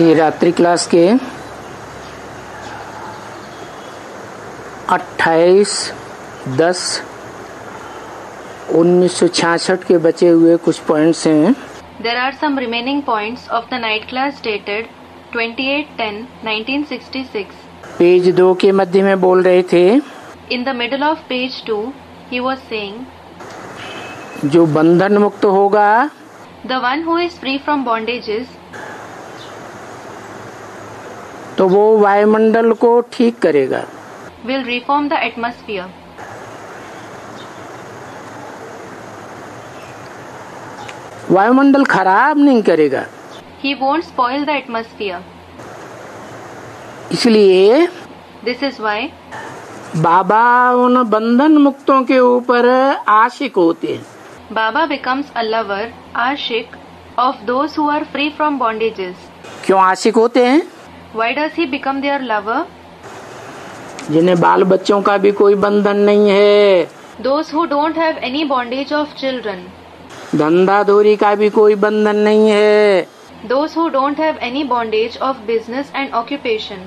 ये रात्रि क्लास के 28/10/1966 के बचे हुए कुछ पॉइंट्स हैं। There are some remaining points of the night class dated 28/10/1966. Page 2 के मध्य में बोल रहे थे। In the middle of page 2, he was saying, जो बंधन मुक्त होगा, the one who is free from bondages, तो वो वायुमंडल को ठीक करेगा। will reform the atmosphere. वायुमंडल खराब नहीं करेगा। He won't spoil the atmosphere. इसलिए This is why बाबा उन बंधन मुक्तों के ऊपर आशिक होते हैं। Baba becomes a lover, ashik, of those who are free from bondages. क्यों आशिक होते हैं? Why does he become their lover? जिन्हें बाल बच्चों का भी कोई बंधन नहीं है, Those who don't have any bondage of children. धंधा धोरी का भी कोई बंधन नहीं है, Those who don't have any bondage of business and occupation.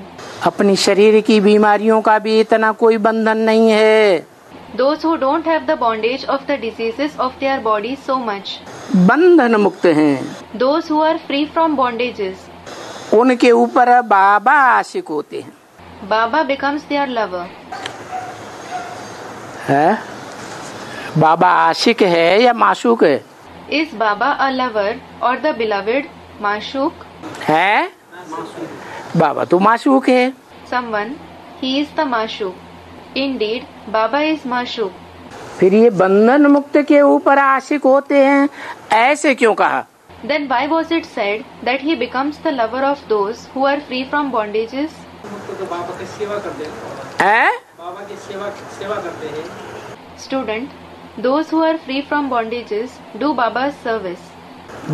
अपनी शरीर की बीमारियों का भी इतना कोई बंधन नहीं है, Those who don't have the bondage of the diseases of their body so much. बंधन मुक्त हैं। Those who are free from bondages. उनके ऊपर बाबा आशिक होते हैं। Baba becomes their lover. है? बाबा आशिक है या माशूक है? Is Baba a lover or the beloved, Mashuk? है? बाबा तो माशूक है। Someone, he is the Mashuk. Indeed, Baba is Mashuk. फिर ये बंधन मुक्त के ऊपर आशिक होते हैं, ऐसे क्यों कहा? Then why was it said that he becomes the lover of those who are free from bondages? बाबा की सेवा करते हैं। Student, those who are free from bondages do Baba's service.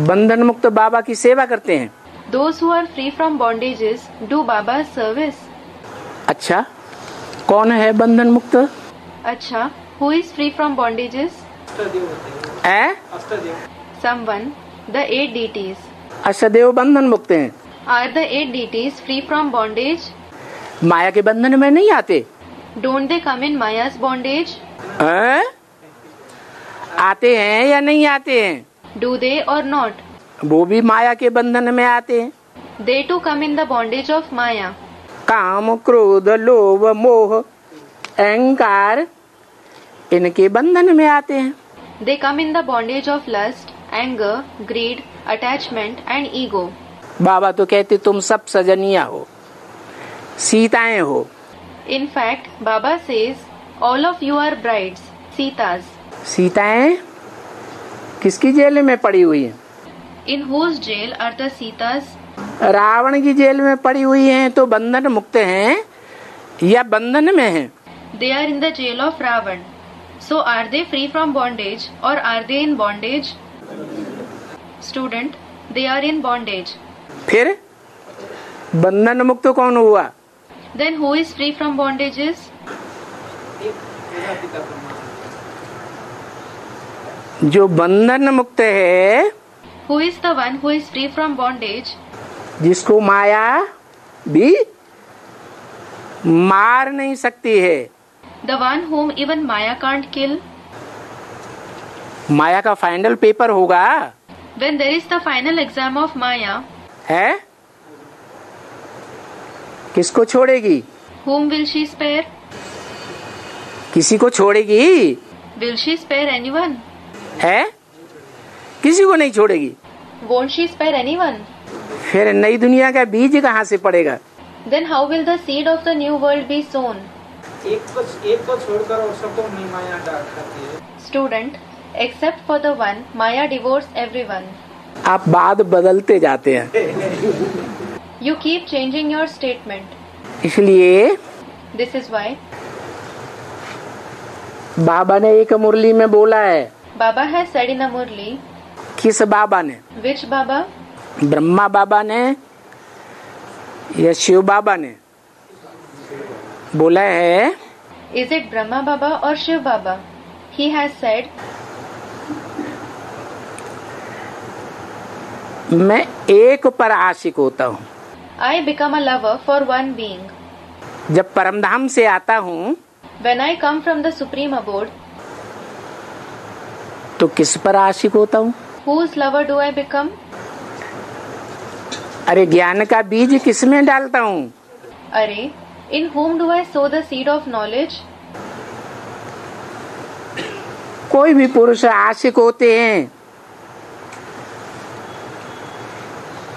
बंधन मुक्त बाबा की सेवा करते हैं। Those who are free from bondages do Baba's service. अच्छा, कौन है बंधन मुक्त? अच्छा, who is free from bondages? Someone, the 8 deities. अष्टदेव बंधन मुक्त हैं। Are the 8 deities free from bondage? माया के बंधन में नहीं आते। Don't they come in Maya's bondage? आते हैं या नहीं आते हैं? Do they or not? वो भी माया के बंधन में आते हैं। They too come in the bondage of Maya. काम, क्रोध, लोभ, मोह, अहंकार इनके बंधन में आते हैं। They come in the bondage of lust, anger, greed, attachment and ego. बाबा तो कहते तुम सब सजनिया हो, सीताएं हो। In fact, Baba says, all of you are brides, Sitas. सीताएं किसकी जेल में पड़ी हुई हैं? In whose jail are the Sitas? Ravan की जेल में पड़ी हुई हैं, तो बंधन मुक्त हैं या बंधन में हैं? They are in the jail of Ravan. So are they free from bondage or are they in bondage? Student, they are in bondage. फिर बंधन मुक्त कौन हुआ? Then who is free from bondages? जो बंधन मुक्त है, Who is the one who is free from bondage? जिसको माया भी मार नहीं सकती है। The one whom even Maya can't kill? माया का फाइनल पेपर होगा, When there is the final exam of Maya, है? किसको छोड़ेगी? whom will she spare? किसी को छोड़ेगी? Will she spare anyone? है? किसी को नहीं छोड़ेगी। Won't she spare anyone? फिर नई दुनिया का बीज कहाँ से पड़ेगा? Then how will the seed of the new world be sown? एक को छोड़कर और सबको माया डांट करती है। Student, except for the one, Maya devours everyone. आप बात बदलते जाते हैं। You keep changing your statement. इसलिए This is why बाबा ने एक मुरली में बोला है। Baba has said in a Murli. किस बाबा ने? Which Baba? ब्रह्मा बाबा ने या शिव बाबा ने? बोला है। Is it Brahma Baba or Shiv Baba? He has said, मैं एक पर आशिक होता हूँ। I become a lover for one being. जब परमधाम से आता हूँ When I come from the supreme abode, तो किस पर आशिक होता हूँ? whose lover do I become? अरे ज्ञान का बीज किस में डालता हूँ? Array, in whom do I sow the seed of knowledge? कोई भी पुरुष आशिक होते हैं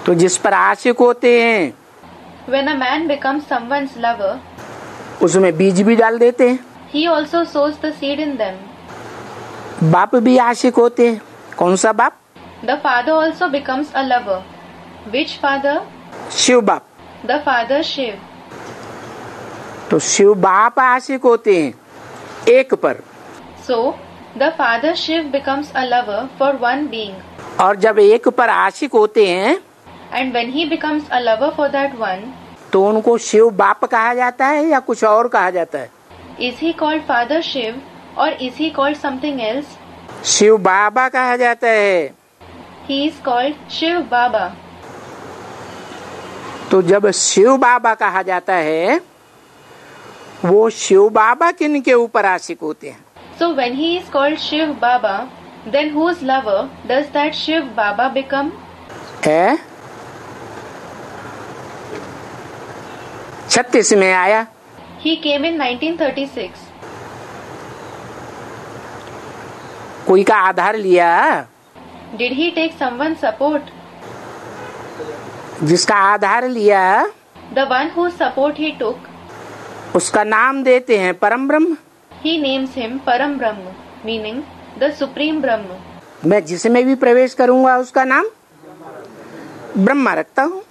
तो जिस पर आशिक होते हैं When a man becomes someone's lover, उसमें बीज भी डाल देते हैं। he also sows the seed in them. बाप भी आशिक होते हैं। कौन सा बाप? The father also becomes a lover. Which father? Shiv बाप। The father Shiv. तो शिव बाप आशिक होते हैं एक पर, So, the father Shiv becomes a lover for one being. और जब एक पर आशिक होते हैं And when he becomes a lover for that one, तो उनको शिव बाप कहा जाता है या कुछ और कहा जाता है? is he called Father Shiv or is he called something else? Shiv बाबा कहा जाता है। He is called Shiv Baba. तो जब शिव बाबा कहा जाता है वो शिव बाबा किन के ऊपर आशिक होते हैं? So when he is called Shiv Baba, then whose lover does that Shiv Baba become? है 36 में आया। He came in 1936. कोई का आधार लिया? Did he take someone's support? जिसका आधार लिया The one whose support he took, उसका नाम देते हैं परम ब्रह्म। he names him Param Brahma, meaning the Supreme Brahma. मैं जिसमें भी प्रवेश करूंगा उसका नाम ब्रह्मा रखता हूँ।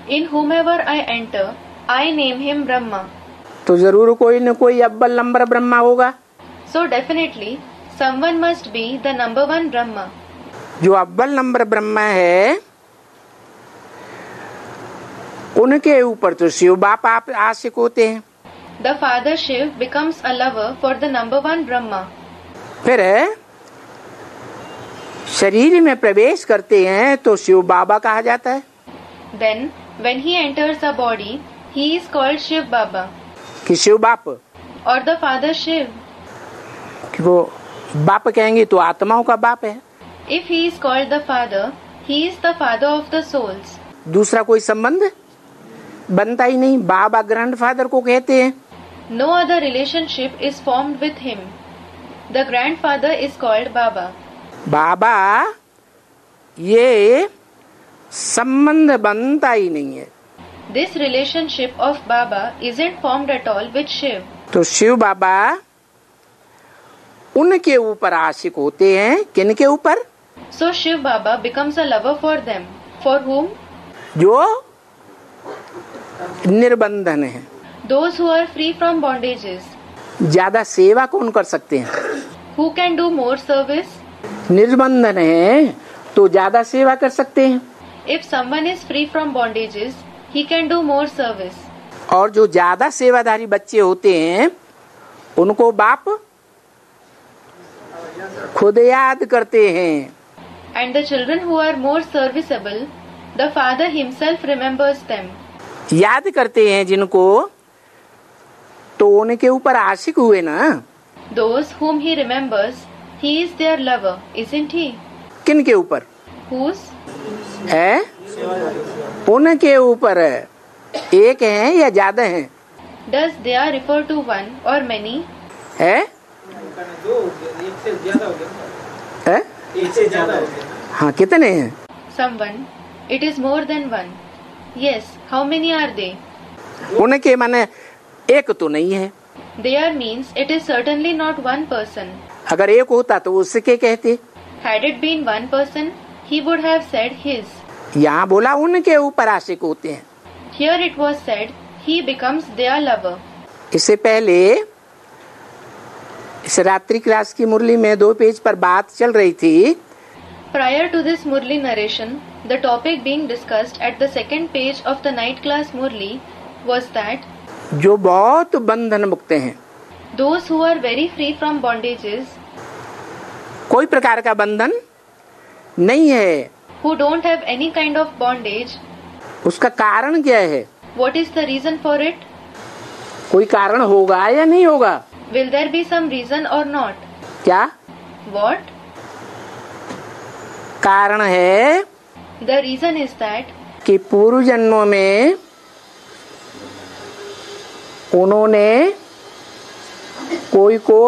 In whomever I enter, I name him Brahma. तो जरूर कोई न कोई अव्वल नंबर ब्रह्मा होगा। So definitely, someone must be the number one Brahma. जो अव्वल नंबर ब्रह्मा है उनके ऊपर तो शिव बाप आप आशिक होते हैं। The father Shiv becomes a lover for the number one Brahma. फिर शरीर में प्रवेश करते हैं तो शिव बाबा कहा जाता है। Then, when he enters a body, he is called Shiv Baba कि शिव बाप, or the father Shiv. कि वो बाप कहेंगे तो आत्माओं का बाप है। If he is called the father, he is the father of the souls. दूसरा कोई संबंध बनता ही नहीं। बाबा ग्रैंडफादर को कहते हैं। No other relationship is formed with him. The grandfather is called Baba. बाबा ये संबंध बनता ही नहीं है। This relationship of Baba isn't formed at all with Shiv. तो शिव बाबा उनके ऊपर आशिक होते हैं। किन के ऊपर? So Shiv Baba becomes a lover for them. For whom? जो निर्बंधन है। Those who are free from bondages. ज्यादा सेवा कौन कर सकते हैं? Who can do more service? निर्बंधन है तो ज्यादा सेवा कर सकते हैं। If someone is free from bondages, he can do more service. और जो ज्यादा सेवाधारी बच्चे होते हैं उनको बाप खुद याद करते हैं। And the children who are more serviceable, the father himself remembers them. याद करते हैं जिनको तो उनके ऊपर आशिक हुए ना। Those whom he remembers, he is their lover, isn't he? किन के ऊपर Whose? है? उनके ऊपर एक है या ज्यादा है? Does they are refer to one or many? है? है? एक से ज्यादा हो गया। हाँ, कितने हैं? Someone. It is more than one. Yes. How many are they? उनके माने एक तो नहीं है। There means it is certainly not one person. अगर एक होता तो उसके कहते। Had it been one person, he would have said his. यहाँ बोला उनके ऊपर आशिक होते हैं। Here it was said, he becomes their lover. इससे पहले इस रात्रि क्लास की मुरली में 2 पेज पर बात चल रही थी। Prior to this Murli narration, the topic being discussed at the second page of the night class Murli was that जो बहुत बंधन मुक्त हैं, those who are very free from bondages, कोई प्रकार का बंधन नहीं है, who don't have any kind of bondage, उसका कारण क्या है? What is the reason for it? कोई कारण होगा या नहीं होगा? Will there be some reason or not? क्या What? कारण है The reason is that कि पूर्व जन्मों में उन्होंने कोई को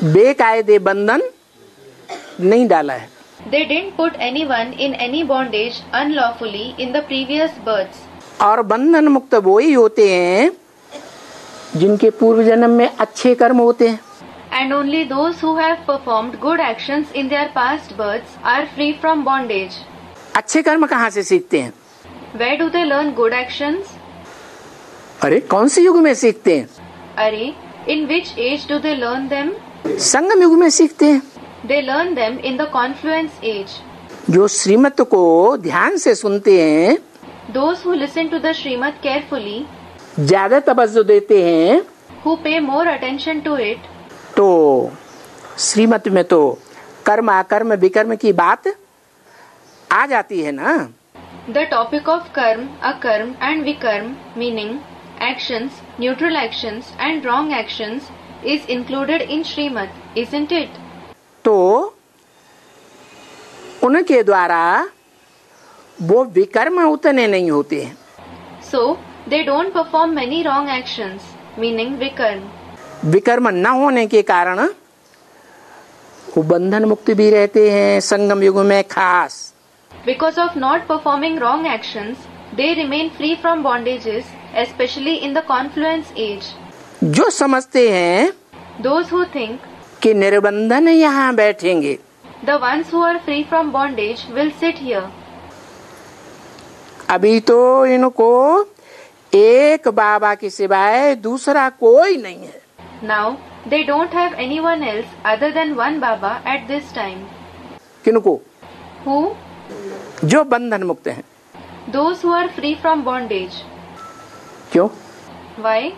बेकायदे बंधन नहीं डाला है। they didn't put anyone in any bondage unlawfully in the previous births. और बंधन मुक्त वो ही होते हैं जिनके पूर्व जन्म में अच्छे कर्म होते हैं। And only those who have performed good actions in their past births are free from bondage. अच्छे कर्म कहाँ से सीखते हैं? Where do they learn good actions? अरे कौन से युग में सीखते हैं? Arey, in which age do they learn them? संगम युग में सीखते हैं। They learn them in the confluence age. जो श्रीमत को ध्यान से सुनते हैं, Those who listen to the Srimad carefully, ज्यादा तवज्जो देते हैं, who pay more attention to it, तो श्रीमत में तो कर्म अकर्म विकर्म की बात आ जाती है ना। the topic of karm, akarm and vikarm, meaning actions, neutral actions and wrong actions is included in Srimad, isn't it? तो उनके द्वारा वो विकर्म उतने नहीं होते हैं। So, they don't perform many wrong actions, meaning vikarm. विकर्म न होने के कारण वो बंधन मुक्त भी रहते हैं संगम युग में खास। Because of not performing wrong actions, they remain free from bondages, especially in the confluence age. जो समझते हैं Those who think, कि निर्बंधन यहाँ बैठेंगे, the ones who are free from bondage will sit here. अभी तो इनको एक बाबा के सिवाय दूसरा कोई नहीं है। Now, they don't have anyone else other than one Baba at this time. किनको? Who? जो बंधन मुक्त हैं। Those who are free from bondage. क्यों? Why?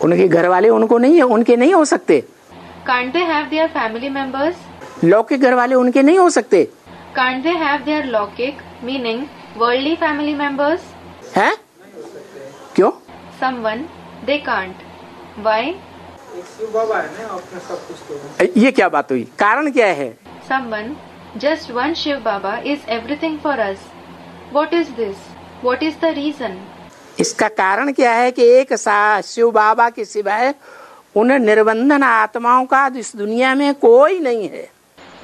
उनके घर वाले उनको नहीं है, उनके नहीं हो सकते। Can't they have their family members? लौकिक घर वाले उनके नहीं हो सकते Can't they have their lokik, meaning worldly family members? हैं? क्यों? Someone, they can't. Why? ये क्या बात हुई? कारण क्या है? Someone, just one Shiv Baba is everything for us. What is this? What is the reason? इसका कारण क्या है कि एक शिव बाबा के सिवाय उन निर्बंधन आत्माओं का इस दुनिया में कोई नहीं है।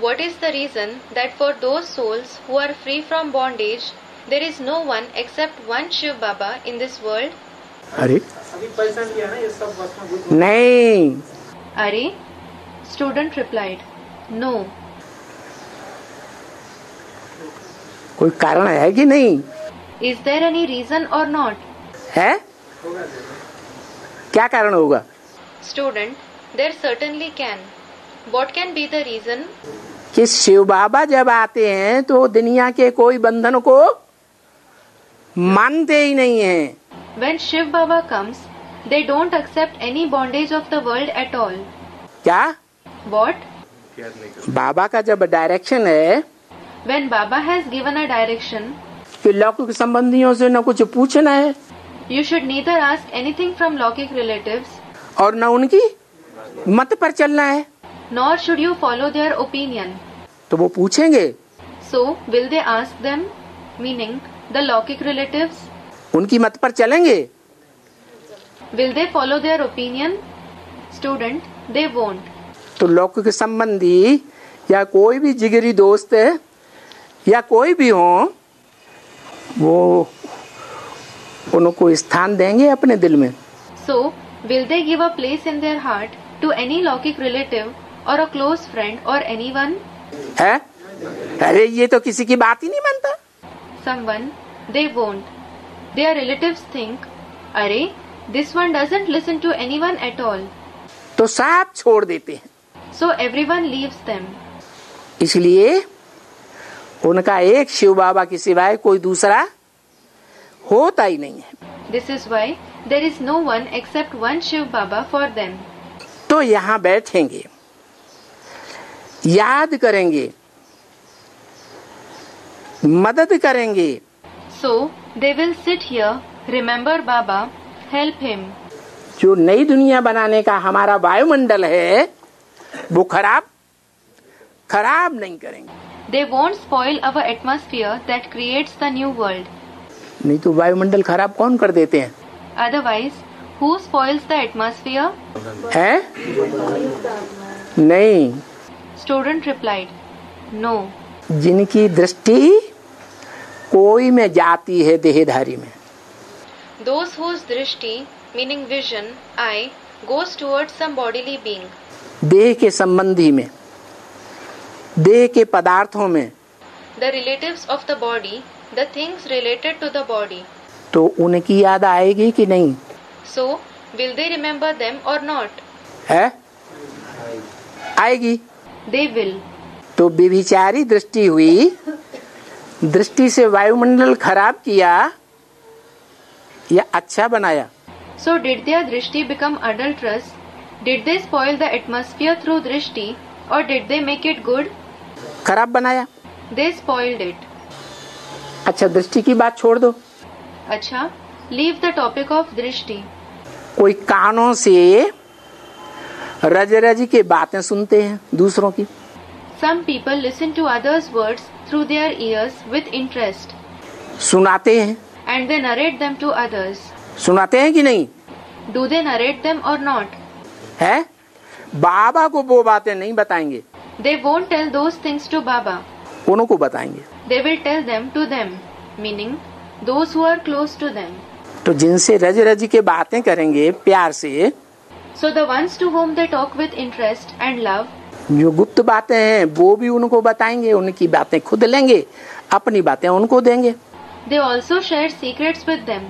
What is the reason that for those souls who are free from bondage, there is no one except one Shiv Baba in this world? अरे नहीं। Are? Student replied, no. कोई कारण है कि नहीं? Is there any reason or not? है? क्या कारण होगा? Student, there certainly can. What can be the reason? कि शिव बाबा जब आते हैं तो दुनिया के कोई बंधन को मानते ही नहीं हैं। When Shiv Baba comes, they don't accept any bondage of the world at all. क्या? What? बाबा का जब डायरेक्शन है When Baba has given a direction, कि लौकिक संबंधियों से न कुछ पूछना है you should neither ask anything from Lokik relatives, और न उनकी मत पर चलना है, nor should you follow their opinion. तो वो पूछेंगे, So, will they ask them, meaning the Lokik relatives? उनकी मत पर चलेंगे? Will they follow their opinion? Student, they won't. तो लौकिक संबंधी या कोई भी जिगरी दोस्त या कोई भी हो, वो उनको स्थान देंगे अपने दिल में? So, will they give a place in their heart to any Lokik relative or a close friend or anyone? है? अरे ये तो किसी की बात ही नहीं मानता। Someone, they won't. Their relatives think, Arey, this one doesn't listen to anyone at all. तो सब छोड़ देते हैं। So everyone leaves them. इसलिए उनका एक शिव बाबा के सिवाय कोई दूसरा होता ही नहीं है। This is why there is no one except one Shiv Baba for them. तो यहाँ बैठेंगे, याद करेंगे मदद करेंगे। So they will sit here, remember Baba, help him. जो नई दुनिया बनाने का हमारा वायुमंडल है वो खराब नहीं करेंगे। They won't spoil our atmosphere that creates the new world. नहीं तो वायुमंडल खराब कौन कर देते हैं? Otherwise, who spoils the atmosphere? है? नहीं। Student replied, no. जिनकी दृष्टि कोई में जाती है देहधारी में। Those whose drishti, meaning vision, eye, goes towards some bodily being. देह के संबंधी में, देह के पदार्थों में, The relatives of the body, the things related to the body. तो उनकी याद आएगी कि नहीं? So, will they remember them or not? है? आएगी। They will. तो व्यभिचारी दृष्टि हुई, दृष्टि से वायुमंडल खराब किया या अच्छा बनाया? So did their drishti become adulterous? Did they spoil the atmosphere through drishti or did they make it good? खराब बनाया। They spoiled it. अच्छा, दृष्टि की बात छोड़ दो। अच्छा, leave the topic of drishti. कोई कानों से रज के बातें सुनते हैं दूसरों की। Some people listen to others' words through their ears with interest सुनाते हैं। and they narrate them to others. सुनाते हैं कि नहीं? Do they narrate them or not? है? बाबा को वो बातें नहीं बताएंगे, They won't tell those things to Baba. उनको बताएंगे। They will tell them to them, meaning those who are close to them. तो जिनसे रज के बातें करेंगे प्यार से, So the ones to whom they talk with interest and love, जो गुप्त बातें हैं वो भी उनको बताएंगे, उनकी बातें खुद लेंगे, अपनी बातें उनको देंगे। they also share secrets with them.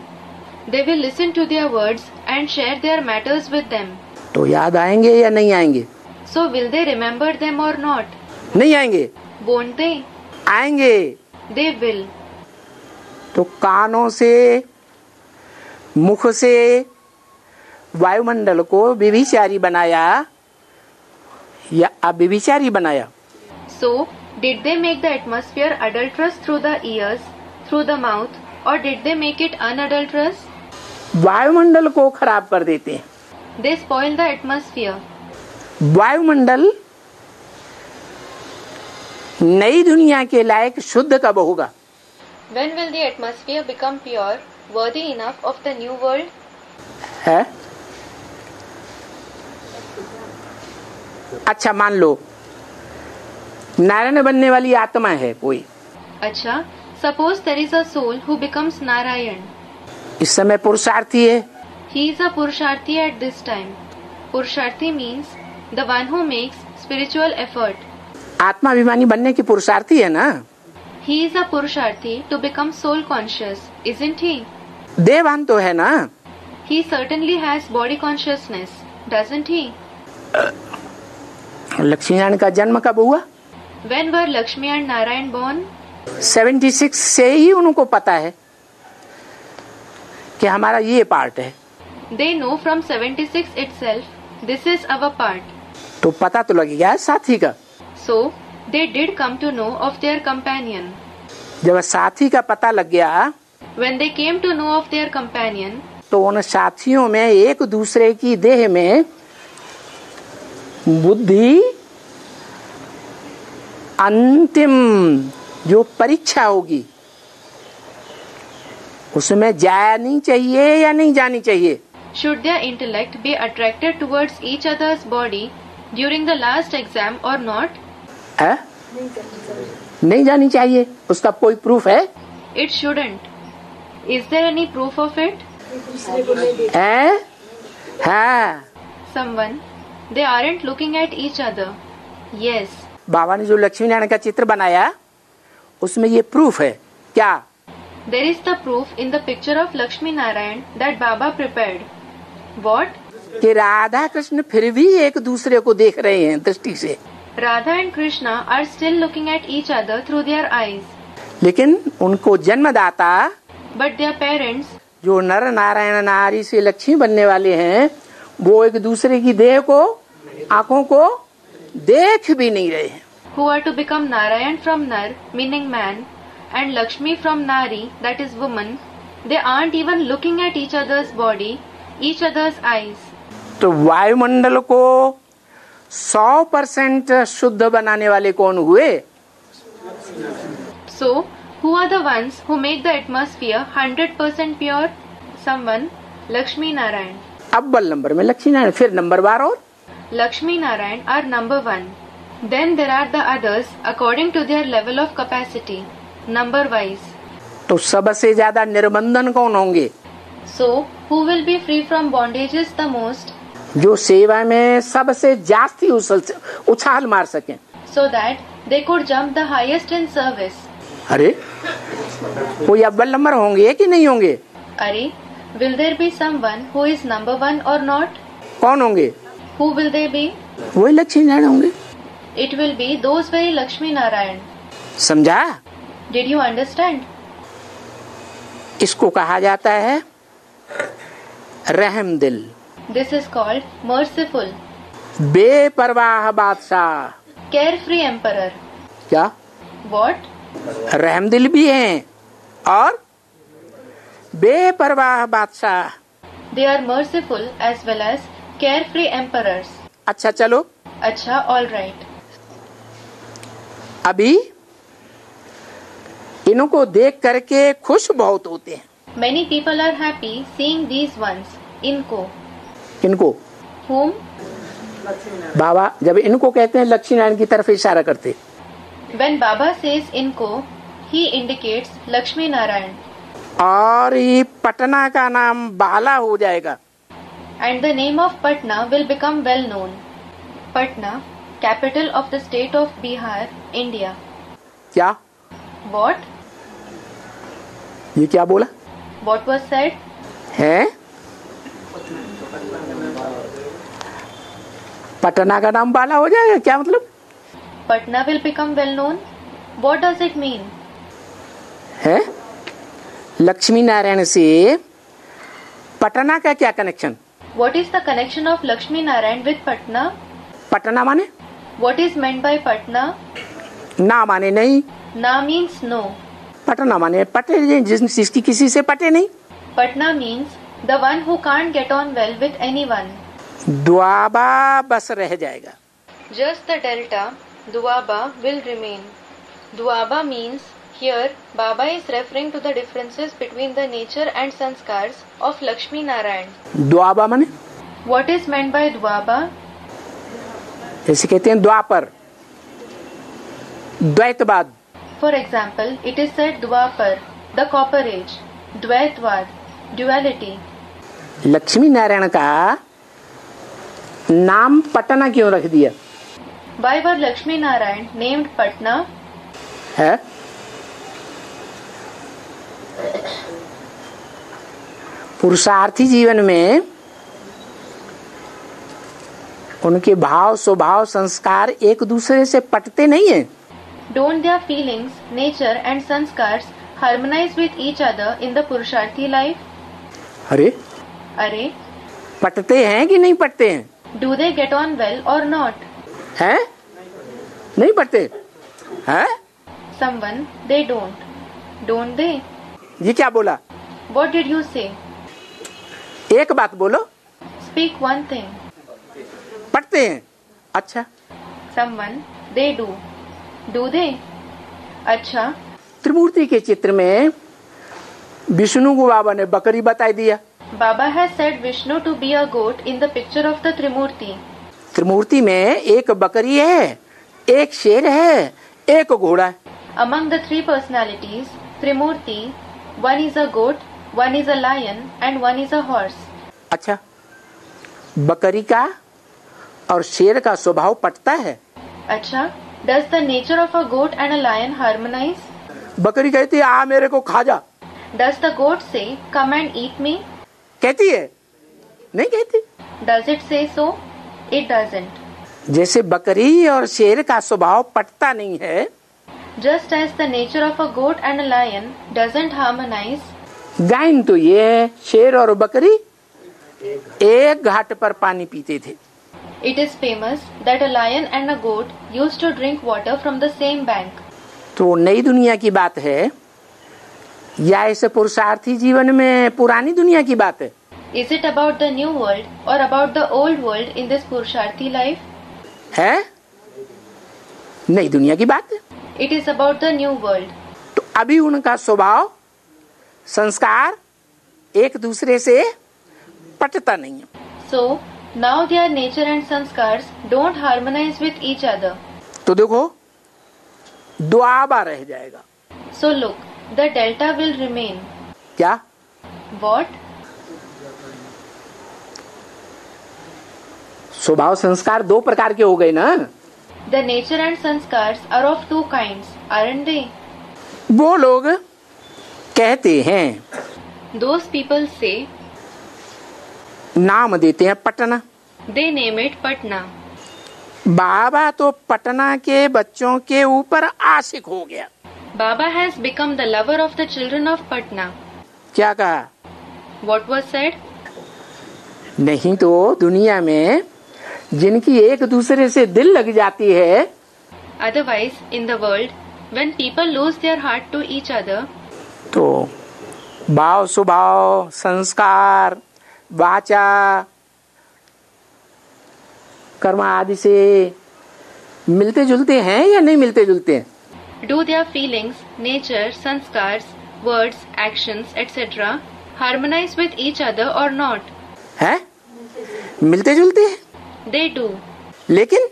They will listen to their words and share their matters with them. तो याद आएंगे या नहीं आएंगे? So will they remember them or not? नहीं आएंगे। Won't they? आएंगे। They will. तो कानों से, मुख से वायुमंडल को व्यभिचारी बनाया या अव्यभिचारी बनाया? So did they make the atmosphere adulterous through the ears, through the mouth, or did they make it unadulterous? वायुमंडल को खराब कर देते हैं। They spoil the atmosphere. वायुमंडल नई दुनिया के लायक शुद्ध कब होगा? When will the atmosphere become pure, worthy enough of the new world? है? अच्छा, मान लो नारायण बनने वाली आत्मा है कोई। अच्छा, suppose there is a soul who becomes Narayan. इस समय पुरुषार्थी है। He is a Purusharthi at this time. Purusharthi means the one who makes spiritual effort. आत्माभिमानी बनने की पुरुषार्थी है ना? He is a Purusharthi to become soul conscious, isn't he? देवान तो है ना? He certainly has body consciousness, doesn't he? Lakshmi Narayan का जन्म कब हुआ? When were Lakshmi and Narayan born? 76 से ही उनको पता है कि हमारा ये पार्ट है। They know from 76 itself, this is our part. तो पता तो लग गया साथी का। So, they did come to know of their companion. जब साथी का पता लग गया, When they came to know of their companion, तो उन साथियों में एक दूसरे की देह में बुद्धि अंतिम जो परीक्षा होगी उसमें जानी चाहिए या नहीं जानी चाहिए? should their intellect be attracted towards each other's body during the last exam or not? है? नहीं जानी चाहिए। उसका कोई प्रूफ है? It shouldn't. Is there any proof of it? है? हाँ। Someone. They aren't looking at each other. Yes. बाबा ने जो लक्ष्मी नारायण का चित्र बनाया उसमें ये प्रूफ है क्या? There is the proof in the picture of Lakshmi Narayan that Baba prepared. What? कि राधा कृष्ण फिर भी एक दूसरे को देख रहे हैं दृष्टि से। Radha and Krishna are still looking at each other through their eyes. लेकिन उनको जन्मदाता But their parents, जो नर नारायण नारी से लक्ष्मी बनने वाले हैं, वो एक दूसरे की देह को, आंखों को देख भी नहीं रहे हैं। who are to become Narayan from Nar, meaning man, and Lakshmi from Nari, that is woman, they aren't even looking at each other's body, each other's eyes. तो वायुमंडल को 100% शुद्ध बनाने वाले कौन हुए? So, who are the ones who make the atmosphere 100% pure? Someone, Lakshmi Narayan. अव्वल number में लक्ष्मी नारायण, फिर नंबर बार और Lakshmi Narayan are number 1. Then there are the others according to their level of capacity, number wise. तो सबसे ज्यादा निर्बंधन कौन होंगे? So, who will be free from bondages the most? जो सेवा में सबसे जास्ती उछाल मार सकें, so that they could jump the highest in service. अरे कोई अव्वल नंबर होंगे कि नहीं होंगे? Are, will there be someone who is number 1 or not? कौन होंगे? Who will they be? वही लक्ष्मी नारायण होंगे। It will be those very Lakshmi Narayan. समझा? Did you understand? इसको कहा जाता है रहम दिल, This is called merciful, बेपरवाह बादशाह। carefree emperor. क्या? What? रहम दिल भी हैं और बेपरवाह बादशाह। They are merciful as well as carefree emperors. अच्छा चलो, अच्छा, all right. अभी इनको देख करके खुश बहुत होते हैं। Many people are happy seeing these ones. इनको. इनको Whom? बाबा जब इनको कहते हैं लक्ष्मी नारायण की तरफ इशारा करते, When Baba says इनको, he indicates Lakshmi Narayan. और ये पटना का नाम बाला हो जाएगा। And the name of Patna will become well known. Patna, capital of the state of Bihar, India. क्या? What? ये क्या बोला What was said? है? पटना का नाम बाला हो जाएगा, क्या मतलब Patna will become well known? What does it mean? है? लक्ष्मी नारायण से पटना का क्या connection? What is the connection of Lakshmi Narayan with Patna? Patna माने What is meant by Patna? ना माने नहीं, Na means no. पटना माने पटे नहीं, जिसकी किसी से पटे नहीं। Patna means the one who can't get on well with anyone. Doaba बस रह जाएगा। Just the delta, Duaba, will remain. Duaba means here Baba is referring to the differences between the nature and sanskars of Lakshmi Narayan. Doaba माने What is meant by Duaba? जैसे कहते हैं द्वापर, द्वैतवाद। For example, it is said Dwapar, the copper age, Dvaitvad, duality. Lakshmi Narayan का नाम पटना क्यों रख दिया Why were Lakshmi Narayan named Patna? है? पुरुषार्थी जीवन में उनके भाव स्वभाव संस्कार एक दूसरे से पटते नहीं हैं। Don't their feelings, nature and sanskars harmonize with each other in the Purusharthi life? अरे Are, पटते हैं कि नहीं पटते हैं? do they get on well or not? हैं? नहीं पटते हैं? Someone, they don't. Don't they? ये क्या बोला? What did you say? एक बात बोलो। Speak one thing. पटते हैं। अच्छा, Someone, they do. Do they? अच्छा, त्रिमूर्ति के चित्र में विष्णु को बाबा ने बकरी बता दिया। Baba has said Vishnu to be a goat in the picture of the Trimurti. त्रिमूर्ति में एक बकरी है, एक शेर है, एक घोड़ा है। Among the three personalities, Trimurti, one is a goat, one is a lion and one is a horse. अच्छा, बकरी का और शेर का स्वभाव पटता है? अच्छा, does the nature of a goat and a lion harmonize? बकरी कहती है आ मेरे को खा जा, Does the goat say, come and eat me? कहती है? नहीं कहती। Does it say so? It doesn't. जैसे बकरी और शेर का स्वभाव पटता नहीं है, Just as the nature of a goat and a lion doesn't harmonize, गायन तो ये है, शेर और बकरी एक घाट पर पानी पीते थे। it is famous that a lion and a goat used to drink water from the same bank. तो नई दुनिया की बात है या इस पुरुषार्थी जीवन में पुरानी दुनिया की बात है? Is it about the new world or about the old world in this Purusharthi life? है नई दुनिया की बात है। It is about the new world. तो अभी उनका स्वभाव संस्कार एक दूसरे से पटता नहीं है। So now their nature and sanskars don't harmonize with each other. तो देखो द्वाबा रह जाएगा। So look, the delta will remain. क्या? What? स्वभाव संस्कार दो प्रकार के हो गए ना। The nature and sanskars are of two kinds, aren't they? वो लोग कहते हैं, Those people say, नाम देते हैं Patna. they name it Patna. बाबा तो पटना के बच्चों के ऊपर आशिक हो गया। Baba has become the lover of the children of Patna. क्या कहा? What was said? नहीं तो दुनिया में जिनकी एक दूसरे से दिल लग जाती है, Otherwise, in the world, when people lose their heart to each other, तो भाव स्वभाव संस्कार वाचा कर्म आदि से मिलते जुलते हैं या नहीं मिलते जुलते हैं? do their feelings, nature, sanskars, words, actions, etc. harmonize with each other or not? हैं? मिलते जुलते हैं। They do. लेकिन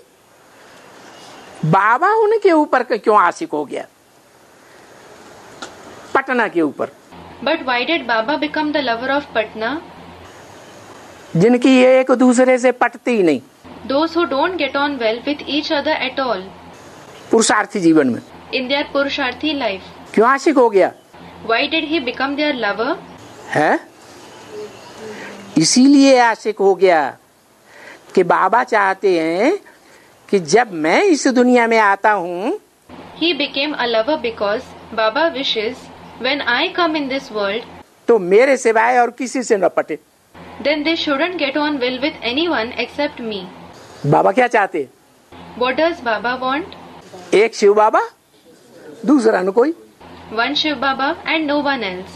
बाबा उनके ऊपर क्यों आशिक हो गया? पटना के ऊपर। But why did Baba become the lover of Patna? जिनकी ये एक दूसरे से पटती ही नहीं, Those who don't get on well with each other at all पुरुषार्थी जीवन में in their Purusharthi life. क्यों आशिक हो गया? Why did he become their lover? है इसीलिए आशिक हो गया कि बाबा चाहते हैं कि जब मैं इस दुनिया में आता हूँ, He became a lover because Baba wishes when I come in this world, तो मेरे सिवाय और किसी से न पटे। then they shouldn't get on well with anyone except me. बाबा क्या चाहते? What does Baba want? एक शिव बाबा, दूसरा न कोई। One Shiv Baba and no one else.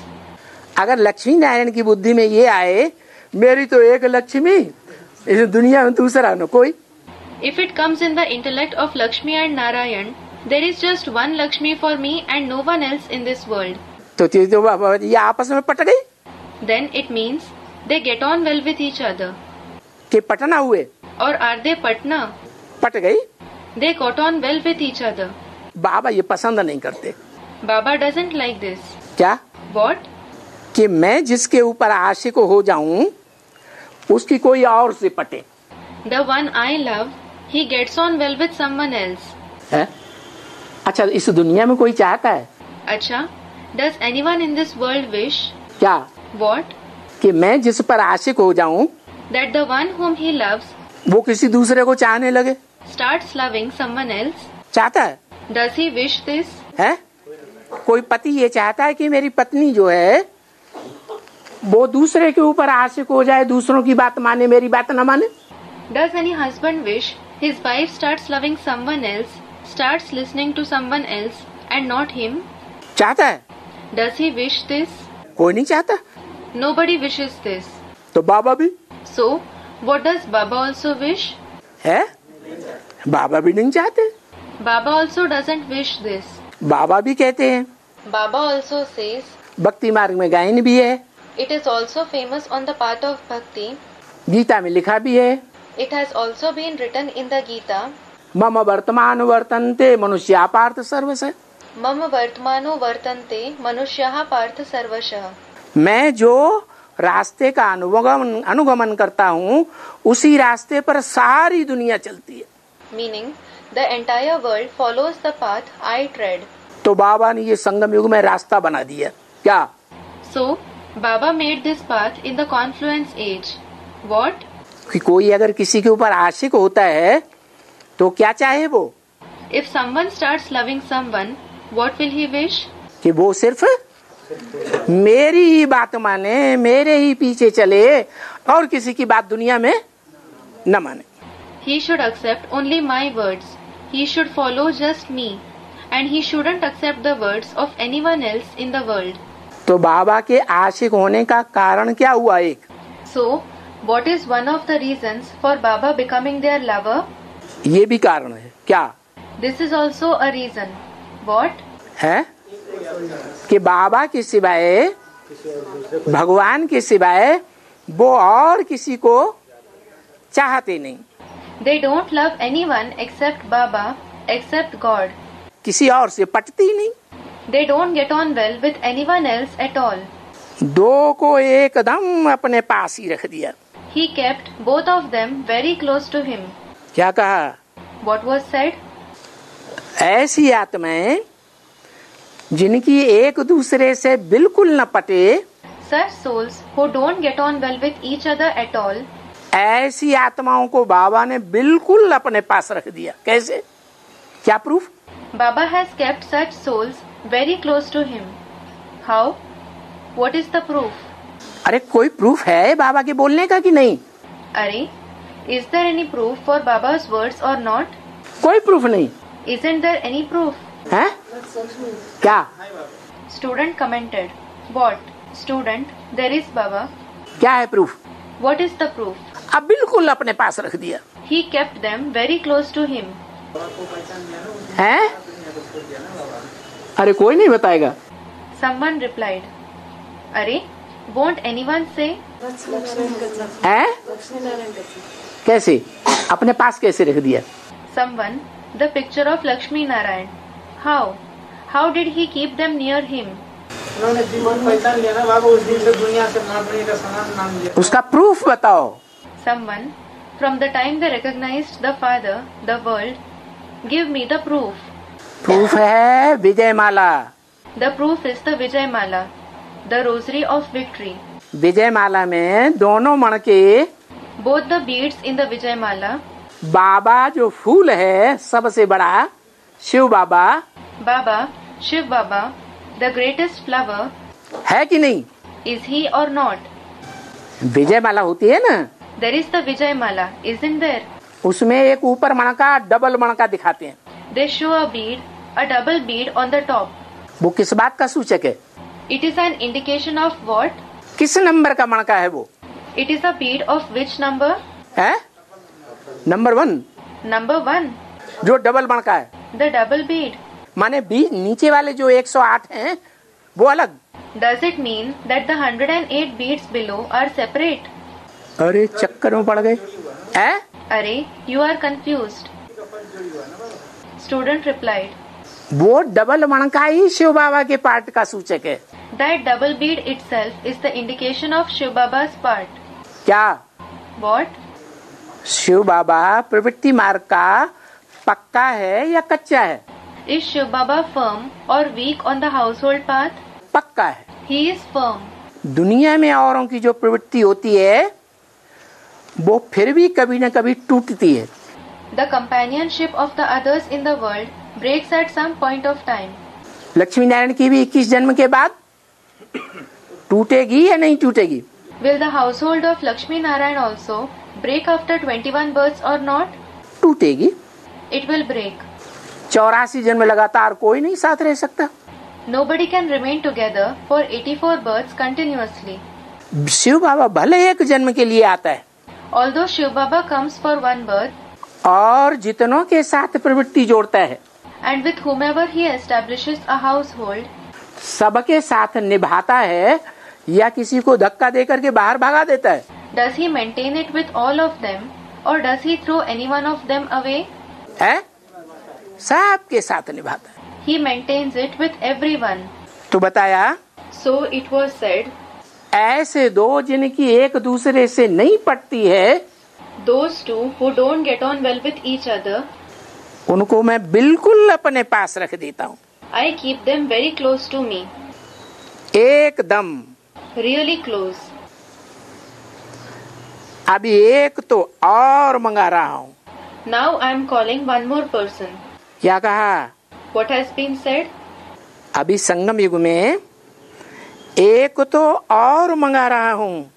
अगर लक्ष्मी नारायण की बुद्धि में ये आए, मेरी तो एक लक्ष्मी, इस दुनिया में दूसरा न कोई, If it comes in the intellect of Lakshmi and Narayan, there is just one Lakshmi for me and no one else in this world. तो ये आपस में पट गई Then it means they get on well with each other. कि पटना हुए, Or are they Patna? पट गई। They got on well with each other. बाबा ये पसंद नहीं करते। Baba doesn't like this. क्या? What? कि मैं जिसके ऊपर आशिक हो जाऊं, उसकी कोई और से पटे। The one I love, he gets on well with someone else. है? अच्छा, इस दुनिया में कोई चाहता है Acha, does anyone in this world wish? क्या What? कि मैं जिस पर आशिक हो जाऊं, That the one whom he loves वो किसी दूसरे को चाहने लगे? starts loving someone else? चाहता है? Does he wish this? है? कोई पति ये चाहता है कि मेरी पत्नी जो है वो दूसरे के ऊपर आशिक हो जाए, दूसरों की बात माने, मेरी बात न माने? Does any husband wish his wife starts loving someone else, starts listening to someone else and not him? चाहता है? Does he wish this? कोई नहीं चाहता। Nobody wishes this. तो बाबा भी So, what does Baba also wish? है, बाबा भी नहीं चाहते। Baba also doesn't wish this. बाबा भी कहते हैं, Baba also says, भक्ति मार्ग में गायन भी है, it is also famous on the path of bhakti. Gita में लिखा भी है, It has also been written in the Gita. मम वर्तमान वर्तन्ते मनुष्या पार्थ सर्वशः। मम वर्तमानो वर्तन्ते मनुष्याः पार्थ सर्वशः। मैं जो रास्ते का अनुगमन करता हूँ, उसी रास्ते पर सारी दुनिया चलती है। Meaning, the entire world follows the path I tread. तो बाबा ने ये संगम युग में रास्ता बना दिया। क्या? So, Baba made this path in the confluence age. What? कि कोई अगर किसी के ऊपर आशिक होता है तो क्या चाहे वो? If someone starts loving someone, what will he wish? कि वो सिर्फ मेरी ही बात माने, मेरे ही पीछे चले और किसी की बात दुनिया में न माने। He should accept only my words. He should follow just me. And he shouldn't accept the words of anyone else in the world. तो बाबा के आशिक होने का कारण क्या हुआ? एक So, what is one of the reasons for Baba becoming their lover? ये भी कारण है क्या? This is also a reason. What? है कि बाबा के सिवाय, भगवान के सिवाय वो और किसी को चाहते नहीं। They don't love anyone except Baba, except God. किसी और से पटती नहीं। They don't get on well with anyone else at all. दो को एकदम अपने पास ही रख दिया। He kept both of them very close to him. क्या कहा? What was said? ऐसी आत्माएं जिनकी एक दूसरे से बिल्कुल न पटे, Such souls who don't get on well with each other at all, ऐसी आत्माओं को बाबा ने बिल्कुल अपने पास रख दिया। कैसे? क्या proof? Baba has kept such souls very close to him. How? What is the proof? अरे कोई प्रूफ है बाबा के बोलने का कि नहीं? Are, is there any proof for Baba's words or not? कोई प्रूफ नहीं Isn't there any proof? है। क्या? Student commented. What? Student, there is Baba. क्या है proof? What is the proof? अब बिल्कुल अपने पास रख दिया He kept them very close to him. है। अरे कोई नहीं बताएगा। Someone replied. Are, won't anyone say? है कैसे? अपने पास कैसे रख दिया? Someone, the picture of Lakshmi Narayan. How? How did he keep them near him? उन्होंने जीवन पहचान लिया ना बाबा, उस दिन से दुनिया से नापने का सामान नाम लिया। उसका प्रूफ बताओ। Someone, from the time they recognized the Father, the world, give me the proof. Proof है विजय माला। The proof is the Vijay Mala, the rosary of victory. विजय माला में दोनों मणके, Both the beads in the Vijay Mala, बाबा जो फूल है सबसे बड़ा, शिव बाबा Baba, Shiv Baba, the greatest flower, है कि नहीं? is he or not? विजय माला होती है ना, There is the Vijay Mala, isn't there? उसमें एक ऊपर मणका डबल मणका दिखाते हैं। They show a bead, a double bead on the top. वो किस बात का सूचक है? It is an indication of what? किस नंबर का मणका है वो? It is a bead of which number? है नंबर 1, Number 1, जो डबल मणका है। the double bead. माने बीच नीचे वाले जो 108 हैं वो अलग। Does it mean that the 108 beads below are separate? अरे चक्कर में पड़ गए। है Are, you are confused. Student replied. वो डबल मणका ही शिव बाबा के पार्ट का सूचक है। That double bead itself is the indication of Shiv Baba's part. क्या? What? शिव बाबा प्रवृत्ति मार्ग का पक्का है या कच्चा है? Is Shiv Baba firm or weak on the household path? पक्का है। He is firm. दुनिया में औरों की जो प्रवृत्ति होती है वो फिर भी कभी न कभी टूटती है। The companionship of the others in the world breaks at some point of time. Lakshmi Narayan की भी 21 जन्म के बाद टूटेगी या नहीं टूटेगी? Will the household of Lakshmi Narayan also break after 21 births or not? टूटेगी। It will break. 84 जन्म लगातार कोई नहीं साथ रह सकता। Nobody can remain together for 84 births continuously. Shiv बाबा भले एक जन्म के लिए आता है Although Shiv Baba comes for one birth, और जितनों के साथ प्रवृत्ति जोड़ता है, and with whomever he establishes a household, सबके साथ निभाता है या किसी को धक्का देकर के बाहर भगा देता है? does he maintain it with all of them or does he throw any one of them away? है सबके साथ निभाता है। He maintains it with everyone. तो बताया So it was said, ऐसे दो जिनकी एक दूसरे से नहीं पटती है, those two who don't get on well with each other, उनको मैं बिल्कुल अपने पास रख देता हूँ। I keep them very close to me, एकदम। really close. अभी एक तो और मंगा रहा हूँ। Now I am calling one more person. क्या कहा? What has been said? अभी संगम युग में एक तो और मंगा रहा हूँ।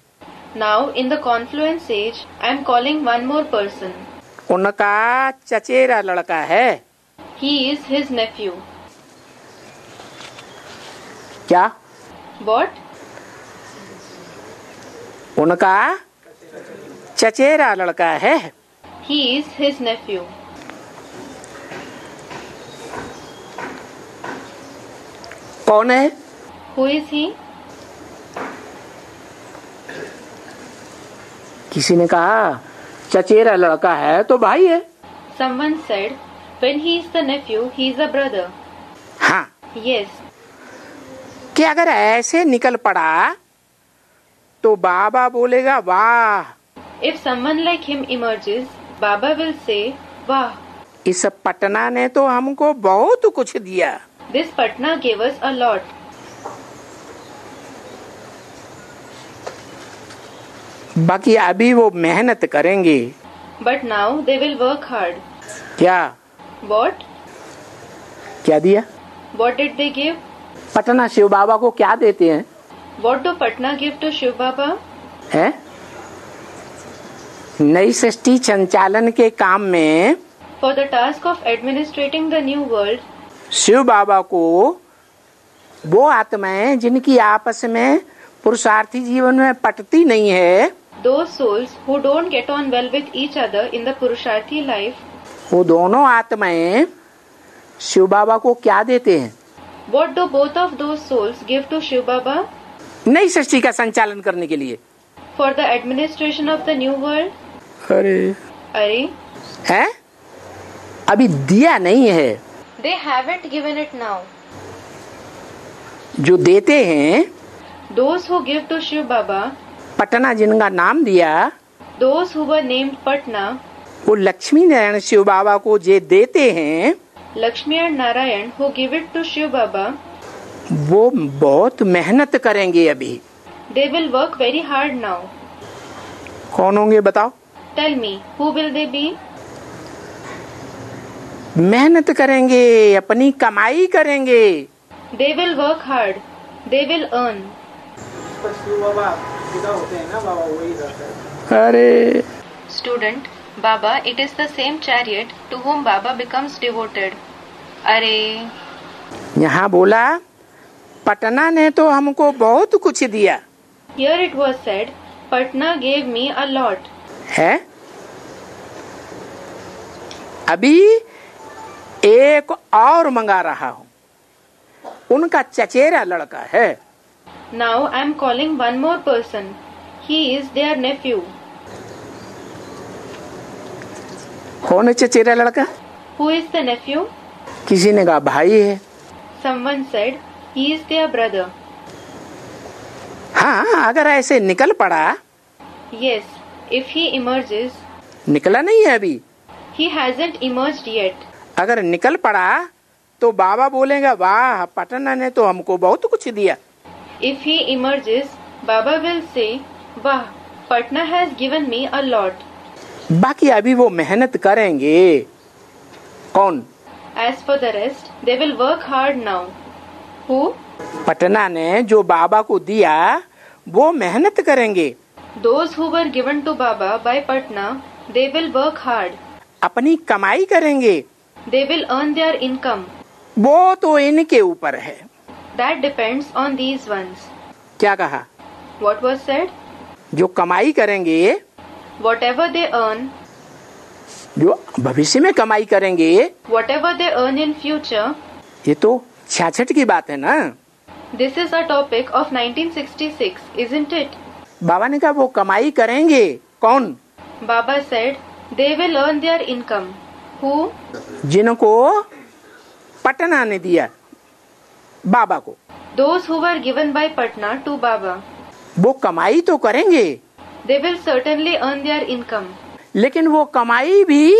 Now in the confluence age, I am calling one more person. उनका चचेरा लड़का है। He is his nephew. क्या? What? उनका चचेरा लड़का है। He is his nephew. कौन है? Who is he? किसी ने कहा चचेरा लड़का है तो भाई है। Someone said, when he is the nephew, he is a brother. हाँ, Yes. कि अगर ऐसे निकल पड़ा तो बाबा बोलेगा वाह, If someone like him emerges, Baba will say, Wah, इस पटना ने तो हमको बहुत कुछ दिया। this Patna gave us a lot. बाकी अभी वो मेहनत करेंगे। But now they will work hard. क्या What? क्या दिया? What did they give? Patna Shiv बाबा को क्या देते हैं? What do Patna give to Shiv Baba? है नई सृष्टि संचालन के काम में For the task of administrating the new world, Shiv बाबा को वो आत्माएं जिनकी आपस में पुरुषार्थी जीवन में पटती नहीं है, those souls who don't get on well with each other in the Purusharthi life, वो दोनों आत्माएं शिव बाबा को क्या देते हैं? what do both of those souls give to Shiv Baba? नई सृष्टि का संचालन करने के लिए। For the administration of the new world? अरे Are है अभी दिया नहीं है। they haven't given it now. जो देते हैं Those who give to Shiv Baba, Patna जिनका नाम दिया, those who were named Patna, वो लक्ष्मी नारायण शिव बाबा को जे देते हैं, Lakshmi and Narayan who give it to Shiv Baba, वो बहुत मेहनत करेंगे अभी। they will work very hard now. कौन होंगे बताओ? Tell me, who will they be? मेहनत करेंगे, अपनी कमाई करेंगे। They will work hard. They will earn. पर शिव बाबा पिता होते हैं ना, बाबा वही रहता है। अरे Student, Baba, it is the same chariot to whom Baba becomes devoted. अरे यहाँ बोला पटना ने तो हमको बहुत कुछ दिया Here it was said, Patna gave me a lot. है। अभी एक और मंगा रहा हूँ, उनका चचेरा लड़का है। Now I am calling one more person. He is their nephew. कौन है चचेरा लड़का? Who is the nephew? किसी ने कहा भाई है। Someone said, he is their brother. हाँ, अगर ऐसे निकल पड़ा, Yes, if he emerges, निकला नहीं है अभी, he hasn't emerged yet. अगर निकल पड़ा तो बाबा बोलेगा वाह, पटना ने तो हमको बहुत कुछ दिया। If he emerges, Baba will say, Wah, Patna has given me a lot. बाकी अभी वो मेहनत करेंगे। कौन? As for the rest, they will work hard now. Who? Patna ने जो बाबा को दिया वो मेहनत करेंगे। Those who were given to Baba by Patna, they will work hard. अपनी कमाई करेंगे। They will earn their income. वो तो इनके ऊपर है। That depends on these ones. क्या कहा? What was said? जो कमाई करेंगे, Whatever they earn, जो भविष्य में कमाई करेंगे, whatever they earn in future, ये तो 66 की बात है ना। this is a topic of 1966, isn't it? बाबा ने कहा वो कमाई करेंगे। कौन? Baba said, they will earn their income. Who? जिनको पटना ने दिया बाबा को, Those who were given by Patna to Baba. वो कमाई तो करेंगे, They will certainly earn their income. लेकिन वो कमाई भी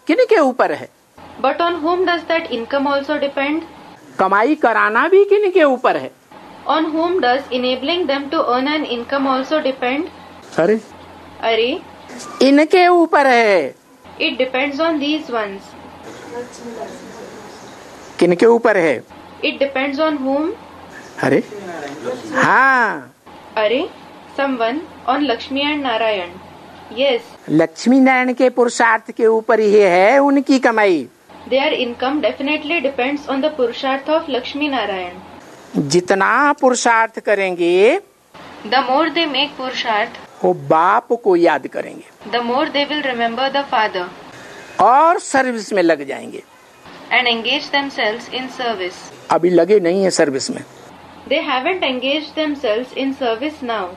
किन के ऊपर है? But on whom does that income also depend? कमाई कराना भी किन के ऊपर है? On whom does enabling them to earn an income also depend? अरे Are, इनके ऊपर है। it depends on these ones. किन के ऊपर है? It depends on whom? अरे हाँ, Are, someone on Lakshmi and Narayan. Yes, Lakshmi Narayan के पुरुषार्थ के ऊपर ही है उनकी कमाई। their income definitely depends on the Purushartha of Lakshmi Narayan. जितना पुरुषार्थ करेंगे, the more they make purusharth, वो बाप को याद करेंगे, the more they will remember the father और सर्विस में लग जाएंगे। and engage themselves in service. अभी लगे नहीं है सर्विस में। They haven't engaged themselves in service now.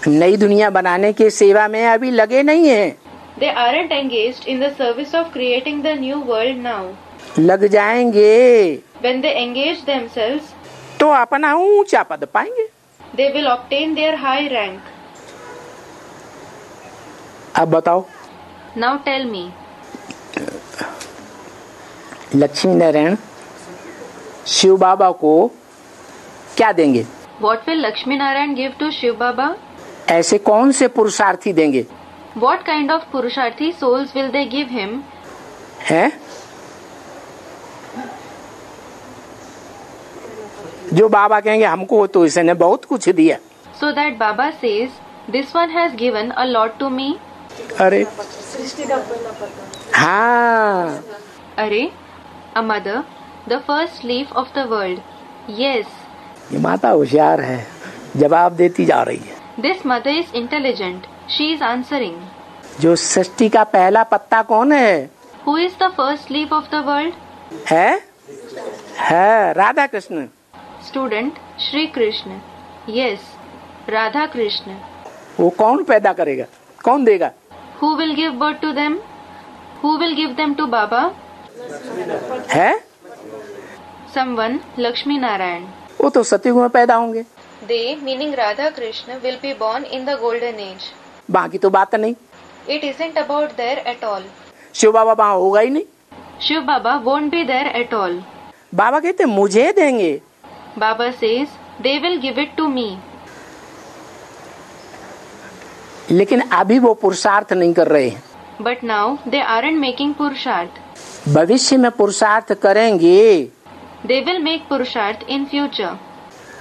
नई दुनिया बनाने के सेवा में अभी लगे नहीं है। They aren't engaged in the service of creating the new world now. लग जाएंगे When they engage themselves, तो अपना ऊंचा पद पाएंगे। they will obtain their high rank. अब बताओ, Now tell me, Lakshmi Narayan Shiv बाबा को क्या देंगे? what will Lakshmi Narayan give to Shiv Baba? ऐसे कौन से पुरुषार्थी देंगे? What kind of Purusharthi souls will they give him? हैं? जो बाबा कहेंगे हमको तो इसने बहुत कुछ दिया। So that Baba says, this one has given a lot to me. अरे सृष्टि का पहला पता। हाँ, Arey, a mother, the first leaf of the world. Yes, ये माता होशियार है, जवाब देती जा रही है। this mother is intelligent. She is answering. जो सृष्टि का पहला पत्ता कौन है? Who is the first leaf of the world? है Radha Krishna. Student, Shri Krishna. Yes, Radha Krishna. वो कौन पैदा करेगा, कौन देगा? Who will give birth to them? Who will give them to Baba? है Someone, Lakshmi Narayan. वो तो सतयुग में पैदा होंगे। They, meaning Radha Krishna, will be born in the golden age. बाकी तो बात नहीं। It isn't about there at all. Shiv बाबा वहाँ होगा ही नहीं। Shiv Baba won't be there at all. बाबा कहते मुझे देंगे। Baba says, they will give it to me. लेकिन अभी वो पुरुषार्थ नहीं कर रहे हैं। But now they aren't making Purusharth. भविष्य में पुरुषार्थ करेंगे। They will make Purusharth in future.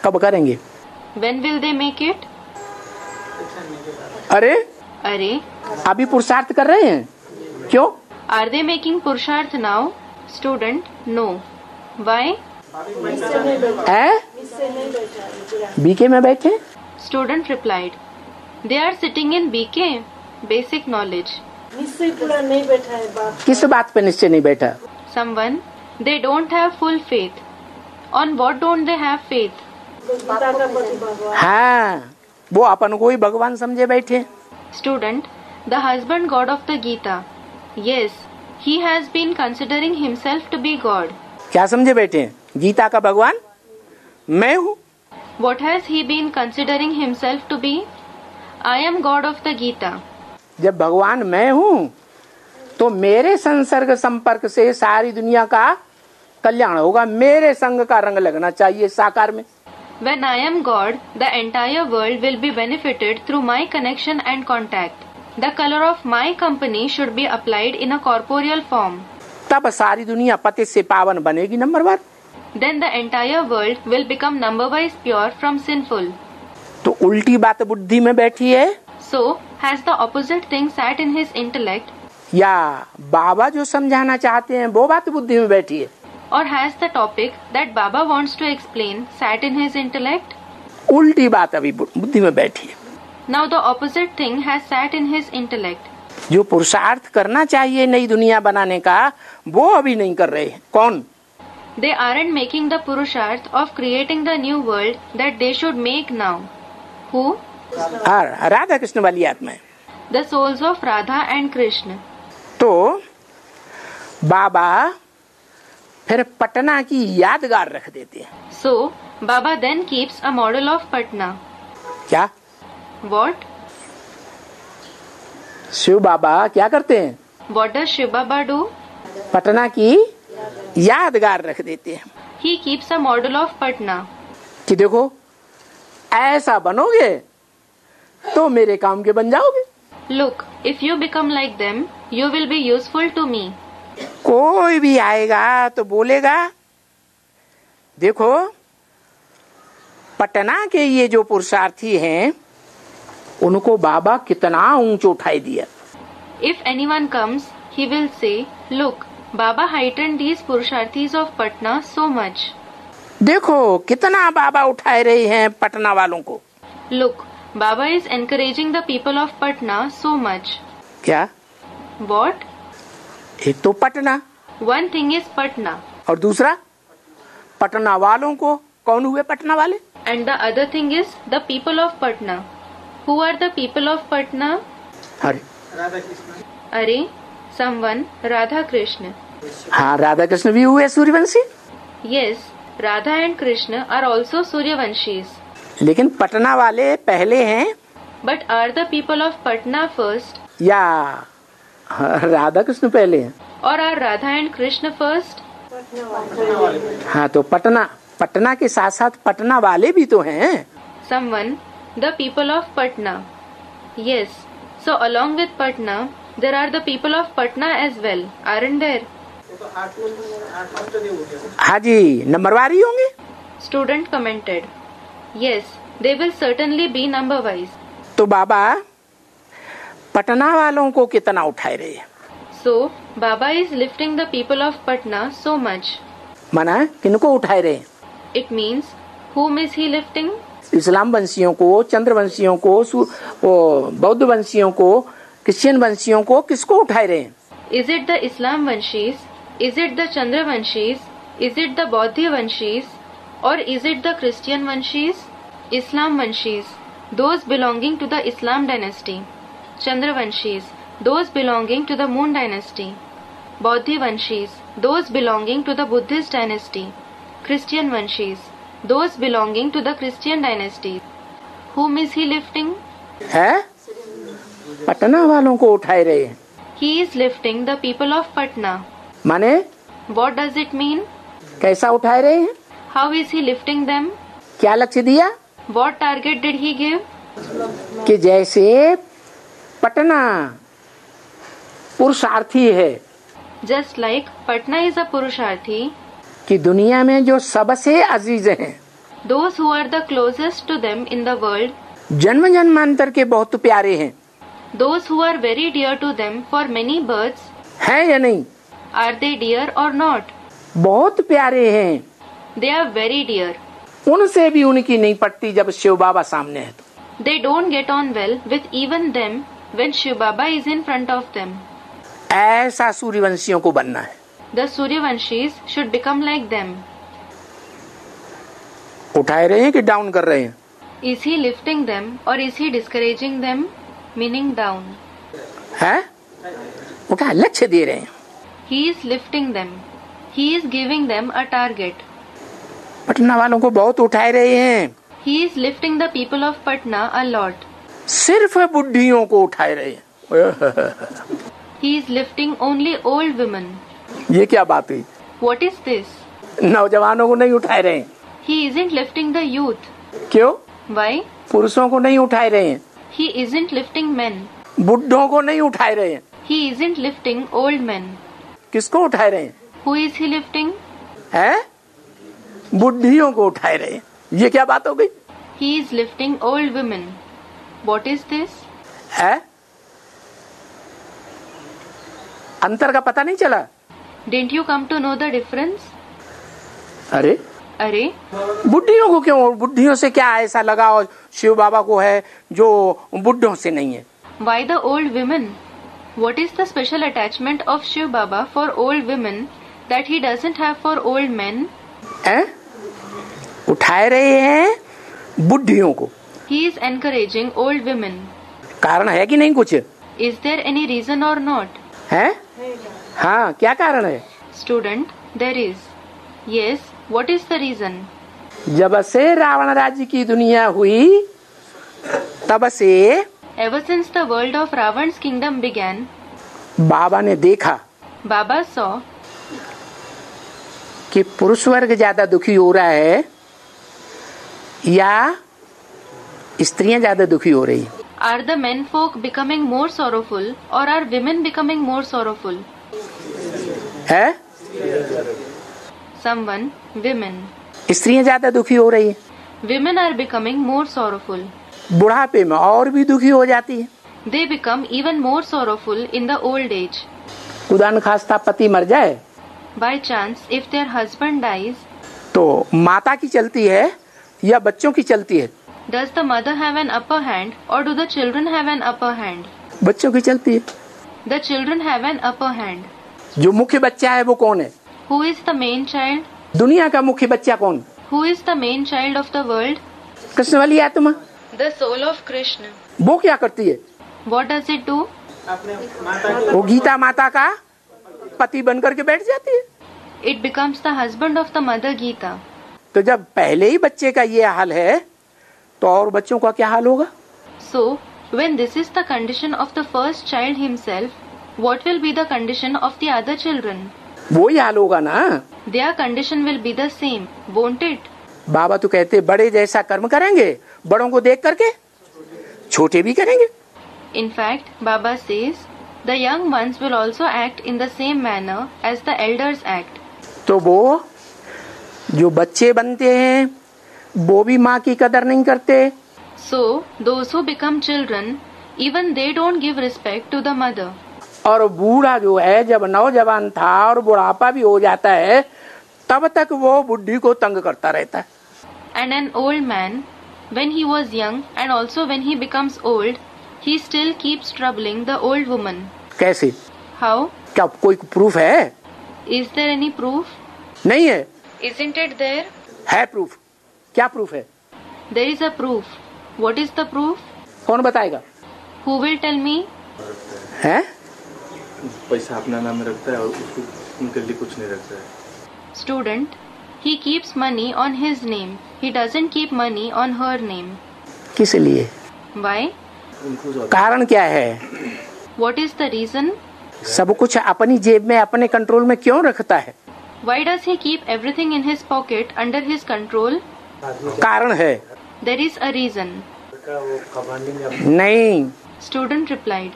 कब करेंगे? When will they make it? अरे Arey, अभी पुरुषार्थ कर रहे हैं, क्यों? are they making Purusharth now? Student, no. Why? B K में बैठे? Student replied, they are sitting in BK, basic knowledge. निश्चय पूरा नहीं बैठा है बाप। किस बात पे निश्चय नहीं बैठा? Someone, they don't have full faith. On what don't they have faith? Gita का पति भगवान। हाँ, वो अपन को ही भगवान समझे बैठे। Student, the husband god of the Gita. Yes, he has been considering himself to be God. क्या समझे बैठे? गीता का भगवान मैं हूँ। What has he been considering himself to be? I am God of the Gita. जब भगवान मैं हूँ तो मेरे संसर्ग संपर्क से सारी दुनिया का कल्याण होगा। मेरे संग का रंग लगना चाहिए साकार में। When I am God, the entire world will be benefited through my connection and contact. The color of my company should be applied in a corporeal form. तब सारी दुनिया पति से पावन बनेगी number 1। Then the entire world will become number-wise pure from sinful. तो उल्टी बात बुद्धि में बैठी है So, has the opposite thing sat in his intellect, या बाबा जो समझाना चाहते हैं वो बात बुद्धि में बैठी है? or has the topic that Baba wants to explain sat in his intellect? उल्टी बात अभी बुद्धि में बैठी है। Now the opposite thing has sat in his intellect. जो पुरुषार्थ करना चाहिए नई दुनिया बनाने का वो अभी नहीं कर रहे हैं। कौन? They aren't making the Purusharth of creating the new world that they should make now. Who? Radha Krishna वाली आत्मा है। The souls of Radha and Krishna. तो बाबा फिर पटना की यादगार रख देते हैं। So, Baba then keeps a model of Patna. क्या? What? शिव बाबा क्या करते हैं? What does Shiv Baba do? Patna की यादगार रख देते हैं He keeps a model of Patna. कि देखो ऐसा बनोगे तो मेरे काम के बन जाओगे। Look, if you become like them, you will be useful to me. कोई भी आएगा तो बोलेगा देखो पटना के ये जो पुरुषार्थी हैं उनको बाबा कितना ऊंच उठाई दिया। If anyone comes, he will say, look, Baba heightened these Purusharthis of Patna so much. देखो कितना बाबा उठाए रहे हैं पटना वालों को। Look, Baba is encouraging the people of Patna so much. क्या? What? एक तो Patna, One thing is Patna, और दूसरा पटना वालों को। कौन हुए पटना वाले? and the other thing is the people of Patna. Who are the people of Patna? अरे Radha Krishna. Are, someone, Radha Krishna. हाँ, राधा कृष्ण भी हुए Suryavanshi, Yes, Radha and Krishna are also Suryavanshis. लेकिन पटना वाले पहले हैं But are the people of Patna first, या राधा कृष्ण पहले हैं? or are Radha and Krishna first? हाँ, तो पटना के साथ साथ पटना वाले भी तो हैं। Someone, the people of Patna. Yes, so along with Patna, there are the people of Patna as well, aren't there? वो तो आठ अष्टदेव हो गया। हाँ जी, नंबरवारी होंगे। Student commented, yes, they will certainly be number wise. तो बाबा पटना वालों को कितना उठाए रहे हैं? So, Baba is lifting the people of Patna so much. माना किनको उठाए रहे हैं? It means, whom is he lifting? इस्लाम वंशियों को, चंद्र वंशियों को, बौद्ध वंशियों को, क्रिश्चियन वंशियों को, किसको उठाए रहे हैं? Is it the Islam Vanshis? Is it the Chandra Vanshis? Is it the Bauddha Vanshis? Or is it the Christian Vanshis? Islam Vanshis, those belonging to the Islam dynasty. Chandra Vanshis, those belonging to the Moon dynasty. Bauddha Vanshis, those belonging to the Buddhist dynasty. Christian Vanshis, those belonging to the Christian dynasty. Whom is he lifting? है? पटना वालों को उठाए रहे हैं। He is lifting the people of Patna. माने What does it mean? कैसा उठाए रहे हैं? How is he lifting them? क्या लक्ष्य दिया? What target did he give? कि जैसे पटना पुरुषार्थी है, Just like Patna is a Purusharthi, कि दुनिया में जो सबसे अजीज हैं, those who are the closest to them in the world, जन्म जन्मांतर के बहुत प्यारे हैं, those who are very dear to them for many births, हैं या नहीं? are they dear or not? बहुत प्यारे हैं, They are very dear. उनसे भी उनकी नहीं पटती जब शिव बाबा सामने है तो। They don't get on well with even them when Shiv Baba is in front of them. ऐसा सूर्यवंशियों को बनना है। The Suryavanshis should become like them. उठाए रहे हैं कि डाउन कर रहे हैं? Is he lifting them or is he discouraging them? Meaning down. है? उठा लक्ष्य दे रहे हैं। He is lifting them. He is giving them a target. Patna वालों को बहुत उठाए रहे हैं। He is lifting the people of Patna a lot. सिर्फ बुढ़ियों को उठाए रहे हैं। He is lifting only old women. ये क्या बात हुई? What is this? नौजवानों को नहीं उठाए रहे हैं। He isn't lifting the youth. क्यों? Why? पुरुषों को नहीं उठाए रहे हैं। He isn't lifting men. बुढ़ों को नहीं उठाए रहे हैं। He isn't lifting old men. किसको उठाए रहे हैं? Who is he lifting? है? बुढ़ियों को उठाए रहे हैं। ये क्या बात हो गई? He is lifting old women. What is this? है? अंतर का पता नहीं चला? Didn't you come to know the difference? अरे अरे बुढ़ियों को क्यों? बुढ़ियों से क्या ऐसा लगाव शिव बाबा को है जो बुढ़ों से नहीं है? Why the old women? What is the special attachment of Shiv Baba for old women that he doesn't have for old men? है? उठाए रहे हैं बुढ़ियों को। He is encouraging old women. कारण है कि नहीं कुछ? Is there any reason or not? है? हाँ, क्या कारण है? Student, there is. Yes, what is the reason? जब से रावण राज्य की दुनिया हुई तब से Ever since the world of Ravan's kingdom began, बाबा ने देखा Baba saw कि पुरुष वर्ग ज्यादा दुखी हो रहा है या स्त्रियां ज्यादा दुखी हो रही है। are the men folk becoming more sorrowful or are women becoming more sorrowful? है? Someone, women. स्त्रियां ज्यादा दुखी हो रही है। Women are becoming more sorrowful. बुढ़ापे में और भी दुखी हो जाती है। They become even more sorrowful in the old age. खुदा न खास्ता पति मर जाए By chance, if their husband dies, तो माता की चलती है या बच्चों की चलती है? Does the mother have an upper hand or do the children have an upper hand? बच्चों की चलती है। The children have an upper hand. जो मुख्य बच्चा है वो कौन है? Who is the main child? दुनिया का मुख्य बच्चा कौन? Who is the main child of the world? Krishna वाली आत्मा। The soul of Krishna. वो क्या करती है? What does it do? अपने माता की वो गीता माता का पति बनकर के बैठ जाती है। It becomes the husband of the mother Gita. तो जब पहले ही बच्चे का ये हाल है तो और बच्चों का क्या हाल होगा? So, when this is the condition of the first child himself, what will be the condition of the other children? वो ही हाल होगा ना। Their condition will be the same, won't it? बाबा तो कहते बड़े जैसा कर्म करेंगे, बड़ों को देख करके छोटे भी करेंगे। In fact, Baba says, the young ones will also act in the same manner as the elders act. तो वो जो बच्चे बनते हैं वो भी माँ की कदर नहीं करते। So, those who become children, even they don't give respect to the mother. और बूढ़ा जो है जब नौजवान था और बुढ़ापा भी हो जाता है तब तक वो बुढ़ी को तंग करता रहता है। And an old man, when he was young and also when he becomes old, he still keeps troubling the old woman. कैसे? How? क्या कोई प्रूफ है? Is there any proof? नहीं है। Isn't it there? है प्रूफ। क्या proof है? There is a proof. What is the proof? कौन बताएगा? Who will tell me? है? पैसा अपना नाम रखता है और उसको उनके लिए कुछ नहीं रखता है। Student, he keeps money on his name. He doesn't keep money on her name. किस लिए? Why? उनको जो कारण क्या है? What is the reason? सब कुछ अपनी जेब में अपने कंट्रोल में क्यों रखता है? Why does he keep everything in his pocket under his control? कारण है। There is a reason. नहीं, Student replied,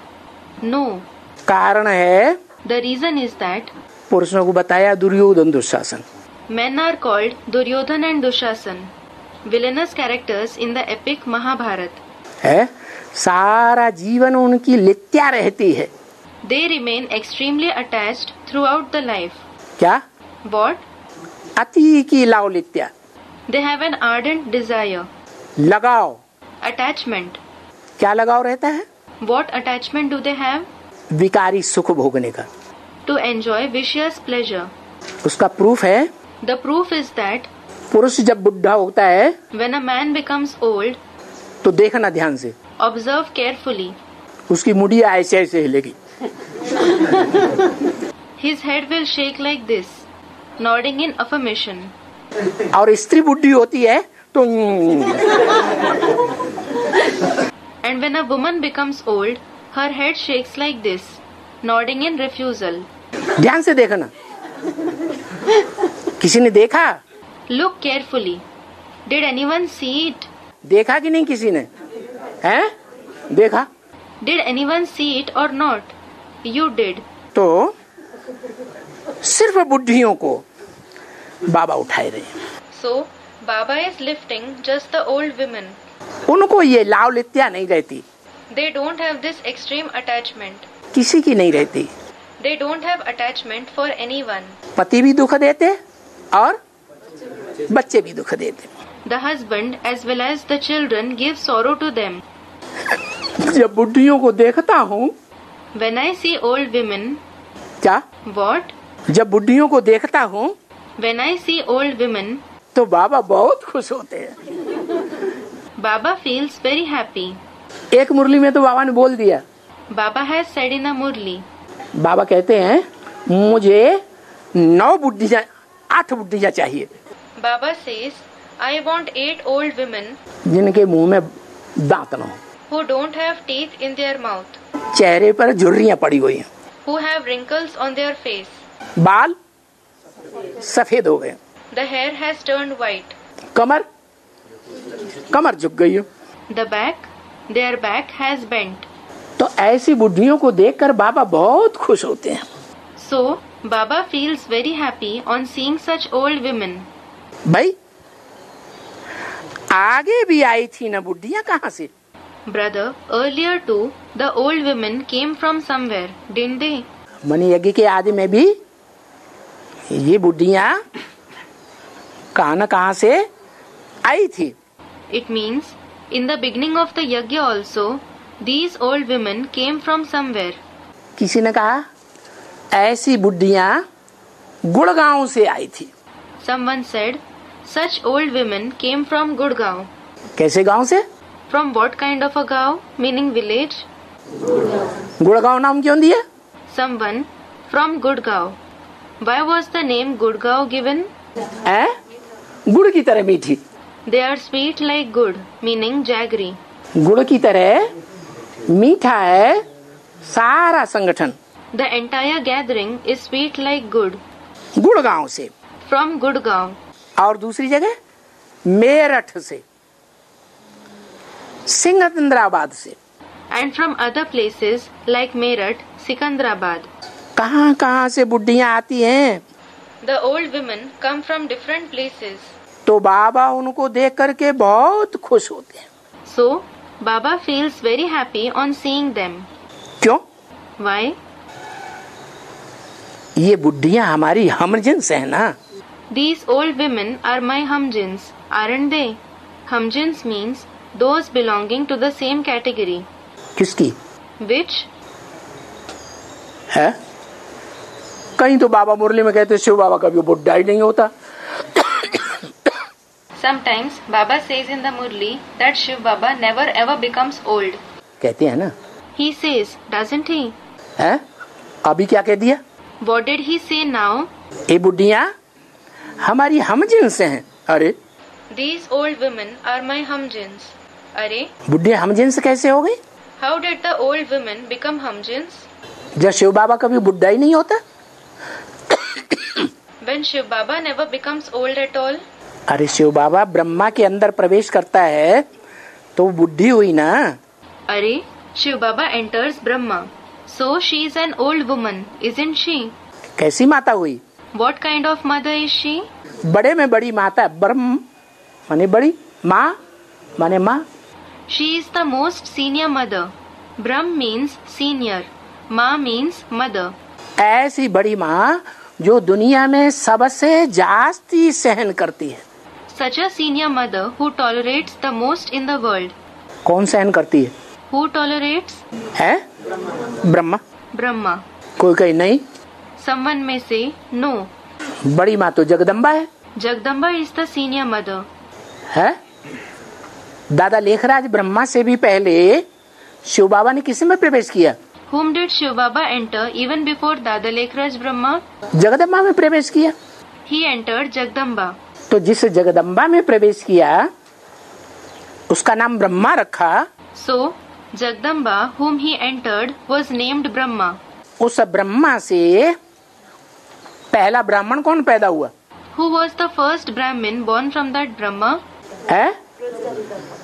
No. कारण है The reason is that पुरुषों को बताया Duryodhan Dushasan. men are called Duryodhan and Dushasan, villainous characters in the epic Mahabharata. है, सारा जीवन उनकी लित्या रहती है। They remain extremely attached throughout the life. क्या? What? अति की लावलित्या। They have an ardent desire. लगाव। Attachment. क्या लगाव रहता है? What attachment do they have? विकारी सुख भोगने का। To enjoy vicious pleasure. उसका प्रूफ है The proof is that पुरुष जब बुढ़ा होता है when a man becomes old, तो देखना ध्यान से, observe carefully. उसकी मुड़िया ऐसे ऐसे हिलेगी। His head will shake like this, nodding in affirmation. और स्त्री बुढ़ी होती है तो And when a woman becomes old, her head shakes like this, nodding in refusal. ध्यान से देखना। किसी ने देखा? Look carefully. Did anyone see it? देखा कि नहीं किसी ने? हैं? देखा? Did anyone see it or not? You did. तो सिर्फ बुढ़ियों को बाबा उठाए रहे। So, Baba is lifting just the old women. उनको ये लावलित्या नहीं रहती, They don't have this extreme attachment. किसी की नहीं रहती। They don't have attachment for anyone. पति भी दुख देते और बच्चे भी दुख देते। The husband as well as the children give sorrow to them. जब बुढ़ियों को देखता हूँ, When I see old women, क्या? what? जब बुढ़ियों को देखता हूँ When I see old women, तो बाबा बहुत खुश होते हैं। Baba feels very happy. एक मुरली में तो बाबा ने बोल दिया। Baba has said in a murli, बाबा कहते हैं मुझे 9 बुढ़ियाँ 8 बुढ़ियाँ चाहिए Baba says, I want 8 old women जिनके मुंह में दांत न हो, who don't have teeth in their mouth, चेहरे पर झुर्रियाँ पड़ी हुई हैं, who have wrinkles on their face, बाल सफेद हो गए, the hair has turned white, कमर झुक गई है। the back, their back has bent. तो ऐसी बुढ़ियों को देखकर बाबा बहुत खुश होते हैं। So, Baba feels very happy on seeing such old women. भाई आगे भी आई थी ना बुढ़ियाँ कहाँ से? Brother, earlier too, the old women came from somewhere, didn't they? मणि यज्ञ के आदि में भी ये बुढ़ियाँ कहाँ न कहाँ से आई थी। It means, in the beginning of the yajna also, these old women came from somewhere. किसी ने कहा ऐसी बुढ़ियां गुड़गांव से आई थी। Someone said, such old women came from Gurgaon. कैसे गांव से? From what kind of a gaon? Meaning village. Gurgaon नाम क्यों दिया? Someone from Gurgaon. Why was the name Gurgaon given? गुड़ की तरह मीठी। They are sweet like good, meaning jaggery. गुड़ की तरह मीठा है सारा संगठन। The entire gathering is sweet like good. Gurgaon से। From Gurgaon. और दूसरी जगह मेरठ से, सिकंदराबाद से। And from other places like Meerut, Sikandrabad. कहाँ कहाँ से बुढ़ियां आती हैं। The old women come from different places. तो बाबा उनको देख करके बहुत खुश होते हैं। So, Baba feels very happy on seeing them. क्यों? Why? ये बुढ़ियां हमारी हमजिन्स है ना। These old women are my humjins, aren't they? Humjins means those belonging to the same category. किसकी? Which? है? कहीं तो बाबा मुरली में कहते शिव बाबा कभी बुढ़ा ही नहीं होता। Sometimes Baba says in the Murli that Shiv Baba never ever becomes old. कहते हैं ना। He says, doesn't he? है? अभी क्या कह दिया? What did he say now? ये बुढ़ियां हमारी हमजिन्स हैं। अरे These old women are my humjins. अरे बुढ़ियां हमजिन्स कैसे हो गई? How did the old women become humjins? जब शिव बाबा कभी बुढ़ा ही नहीं होता। When Shiv Baba never becomes old at all. अरे शिव बाबा ब्रह्मा के अंदर प्रवेश करता है तो वो बुढ़ी हुई ना। अरे Shiv Baba enters Brahma. So she is an old woman, isn't she? कैसी माता हुई? What kind of mother is she? बड़े में बड़ी माता। ब्रह्म माने बड़ी, माँ माने माँ। She is the most senior mother. Brahm means senior. Ma means mother. ऐसी बड़ी माँ जो दुनिया में सबसे जास्ती सहन करती है। Such a senior mother who tolerates the most in the world. कौन सहन करती है? Who tolerates? है ब्रह्मा। Brahma. कोई कहीं नहीं। Someone may say no. बड़ी माँ तो जगदम्बा है। Jagdamba is the senior mother. है? दादा लेखराज ब्रह्मा से भी पहले शिव बाबा ने किसी में प्रवेश किया? Whom did Shiv Baba enter even before Dada Lekhraj Brahma? Jagdamba में प्रवेश किया। He entered Jagdamba. तो जिस जगदम्बा में प्रवेश किया उसका नाम ब्रह्मा रखा। So, Jagdamba whom he entered was named Brahma. उस ब्रह्मा से पहला ब्राह्मण कौन पैदा हुआ? Who was the first Brahmin born from that Brahma? है?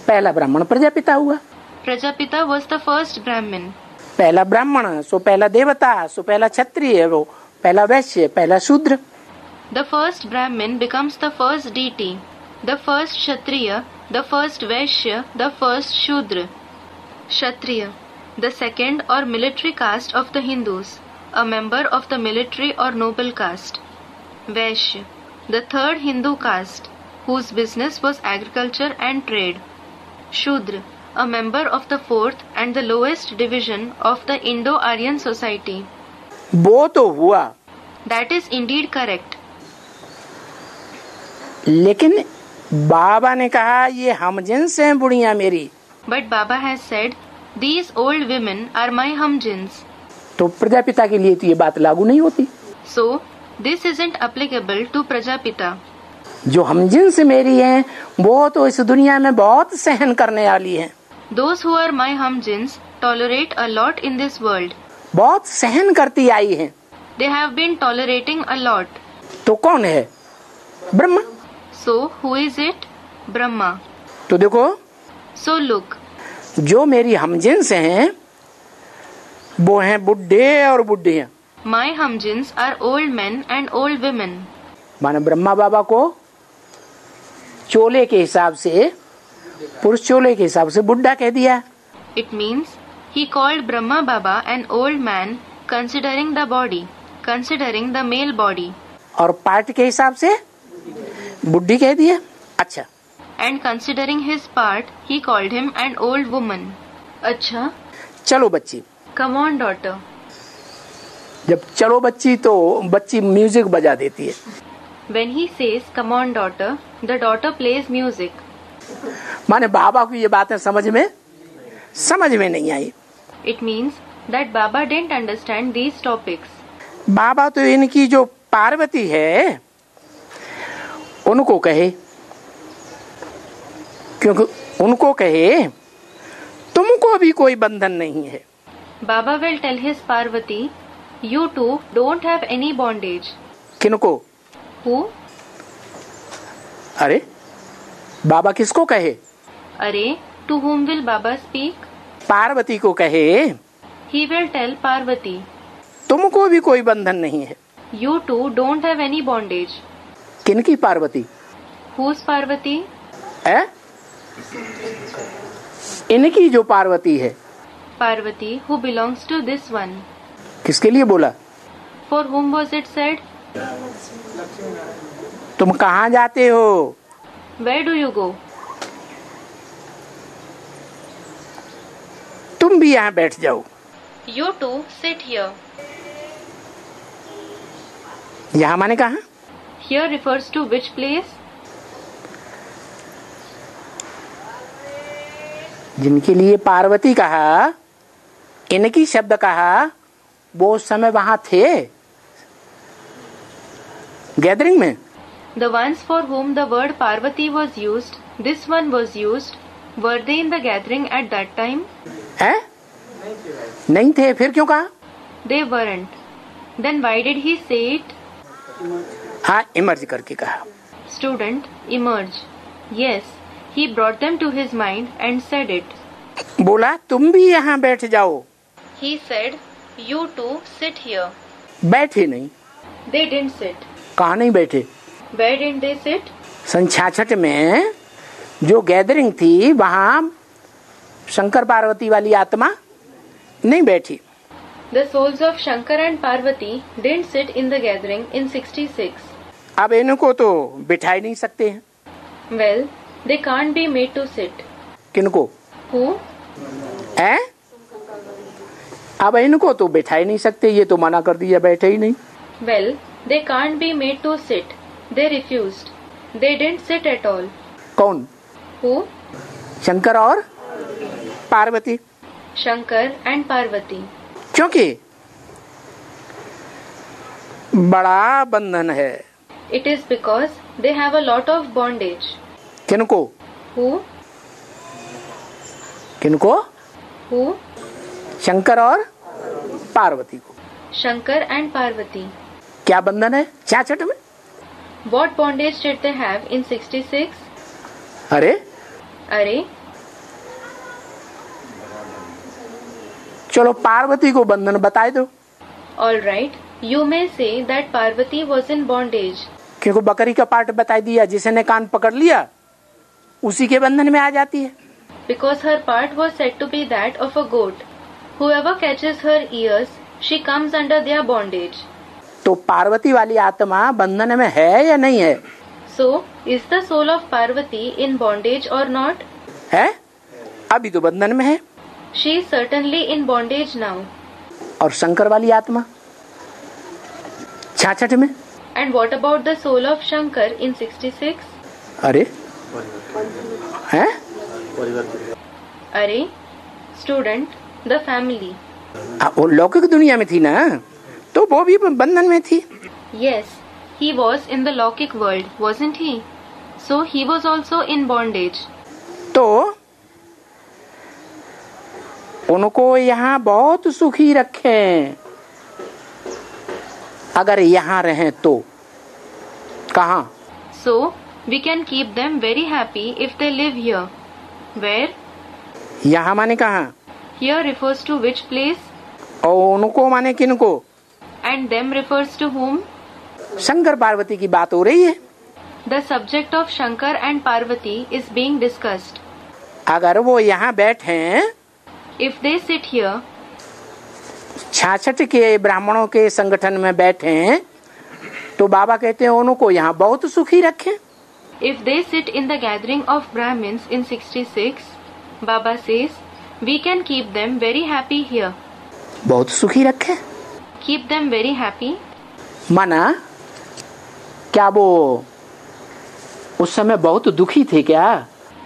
पहला ब्राह्मण प्रजापिता हुआ। Prajapita was the first Brahmin. पहला ब्राह्मण सो पहला देवता सो पहला क्षत्रिय वो पहला वैश्य पहला शूद्र। The first Brahmin becomes the first deity, the first Kshatriya, the first Vaishya, the first Shudra. Kshatriya, the second or military caste of the Hindus, a member of the military or noble caste. Vaishya, the third Hindu caste, whose business was agriculture and trade. Shudra, a member of the fourth and the lowest division of the Indo-Aryan society. वो तो हुआ, That is indeed correct. लेकिन बाबा ने कहा ये हमजिन्स हैं बुढ़िया मेरी। But Baba has said, these old women are my humjins. तो प्रजापिता के लिए तो ये बात लागू नहीं होती। So, this isn't applicable to Prajapita. जो हमजिन्स मेरी हैं वो तो इस दुनिया में बहुत सहन करने वाली हैं। Those who are my humjins tolerate a lot in this world. बहुत सहन करती आई हैं। They have been tolerating a lot. तो कौन है? Brahma. So, who is it? Brahma. तो देखो So look, जो मेरी हमजिन्स हैं वो हैं बुढ़े और बुढ़ियां। my humjins are old men and old women. माने ब्रह्मा बाबा को चोले के हिसाब से, पुरुष चोले के हिसाब से बुढ़ा कह दिया। It means he called Brahma Baba an old man considering the body, considering the male body. और पार्ट के हिसाब से बुढ़ी कह दिया। अच्छा, And considering his part, he called him an old woman. अच्छा, चलो बच्ची। come on daughter. जब चलो बच्ची तो बच्ची म्यूजिक बजा देती है। When he says come on daughter, the daughter plays music. माने बाबा को ये बातें समझ में नहीं आई। It means that Baba didn't understand these topics. बाबा तो इनकी जो पार्वती है उनको कहे, क्योंकि उनको कहे तुमको भी कोई बंधन नहीं है। Baba will tell his Parvati, you two don't have any bondage. किनको? Who? अरे बाबा किसको कहे? अरे, to whom will Baba speak? Parvati को कहे He will tell Parvati, तुमको भी कोई बंधन नहीं है। you two don't have any bondage. किनकी पार्वती? Who's Parvati? है? इनकी जो पार्वती है। Parvati, who belongs to this one. किसके लिए बोला? For whom was it said? तुम कहाँ जाते हो? Where do you go? तुम भी यहाँ बैठ जाओ। You two sit here. यहाँ माने कहाँ? Here refers to which place? जिनके लिए पार्वती कहा, इनकी शब्द कहा, वो उस समय वहां थे गैदरिंग में। The ones for whom the word Parvati was used, this one was used, were they in the gathering at that time? है? नहीं थे, फिर क्यों कहा? They weren't. Then why did he say it? हाँ, इमर्ज करके कहा। Student, emerge. Yes, he brought them to his mind and said it. बोला तुम भी यहाँ बैठ जाओ। He said, you two sit here. बैठे नहीं। They didn't sit. कहाँ नहीं बैठे? Where didn't they sit? सन 66 में जो गैदरिंग थी वहां शंकर पार्वती वाली आत्मा नहीं बैठी। The souls of Shankar and Parvati didn't sit in the gathering in 66. अब इनको तो बिठा ही नहीं सकते हैं। Well, they can't be made to sit. किनको? Who? है? अब इनको तो बिठा ही नहीं सकते, ये तो मना कर दिया, बैठे ही नहीं। Well, they can't be made to sit. They refused. They didn't sit at all. कौन? Who? शंकर और पार्वती। Shankar and Parvati. क्योंकि बड़ा बंधन है। It is because they have a lot of bondage. किनको? Who? किनको? Who? शंकर और पार्वती को। Shankar and Parvati. क्या बंधन है 66 में? What bondage did they have in 66? अरे अरे, चलो पार्वती को बंधन बता दो। all right. You may say that Parvati was in bondage. क्योंकि बकरी का पार्ट बता दिया, जिसने कान पकड़ लिया उसी के बंधन में आ जाती है। Because her part was said to be that of a goat. Whoever catches her ears, she comes under their bondage. तो पार्वती वाली आत्मा बंधन में है या नहीं है? So, is the soul of Parvati in bondage or not? है, अभी तो बंधन में है। She is certainly in bondage now. और शंकर वाली आत्मा 66 में? And what about the soul of Shankar in 66? अरे है? अरे, student, the family. वो लौकिक दुनिया में थी ना, तो वो भी बंधन में थी। Yes, he was in the Lokik world, wasn't he? So he was also in bondage. तो उनको यहाँ बहुत सुखी रखें, अगर यहाँ रहें तो। कहाँ? So we can keep them very happy if they live here. Where? यहाँ माने कहाँ? Here refers to which place? और उनको माने किनको? And them refers to whom? Shankar Parvati की बात हो रही है। The subject of Shankar and Parvati is being discussed. अगर वो यहाँ बैठे, If they sit here, 66 के ब्राह्मणों के संगठन में बैठे, तो बाबा कहते हैं उनको यहाँ बहुत सुखी रखें। If they sit in the gathering of Brahmins in 66, Baba says, we can keep them very happy here. बहुत सुखी रखे। Keep them very happy. माना क्या वो उस समय बहुत दुखी थे क्या?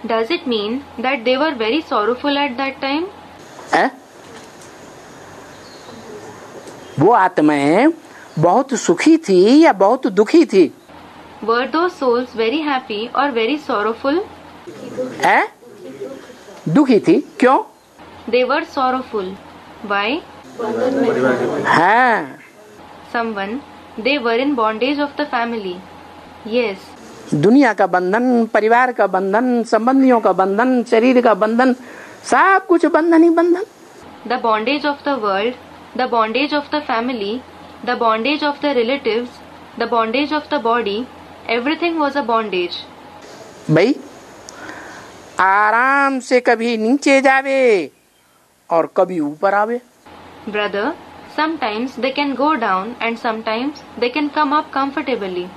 Does it mean that they were very sorrowful at that time? वो आत्माएं बहुत सुखी थी या बहुत दुखी थी? Were those souls very happy or very sorrowful? दुखी थी। क्यों? They were sorrowful. Why? हाँ, Someone, they were in bondage of the family. Yes. दुनिया का बंधन, परिवार का बंधन, संबंधियों का बंधन, शरीर का बंधन, सब कुछ बंधन ही बंधन। The bondage of the world, the bondage of the family, the bondage of the relatives, the bondage of the body, everything was a bondage. भाई आराम से कभी नीचे जावे और कभी ऊपर आवे। Brother, sometimes they can go down and sometimes they can come up comfortably.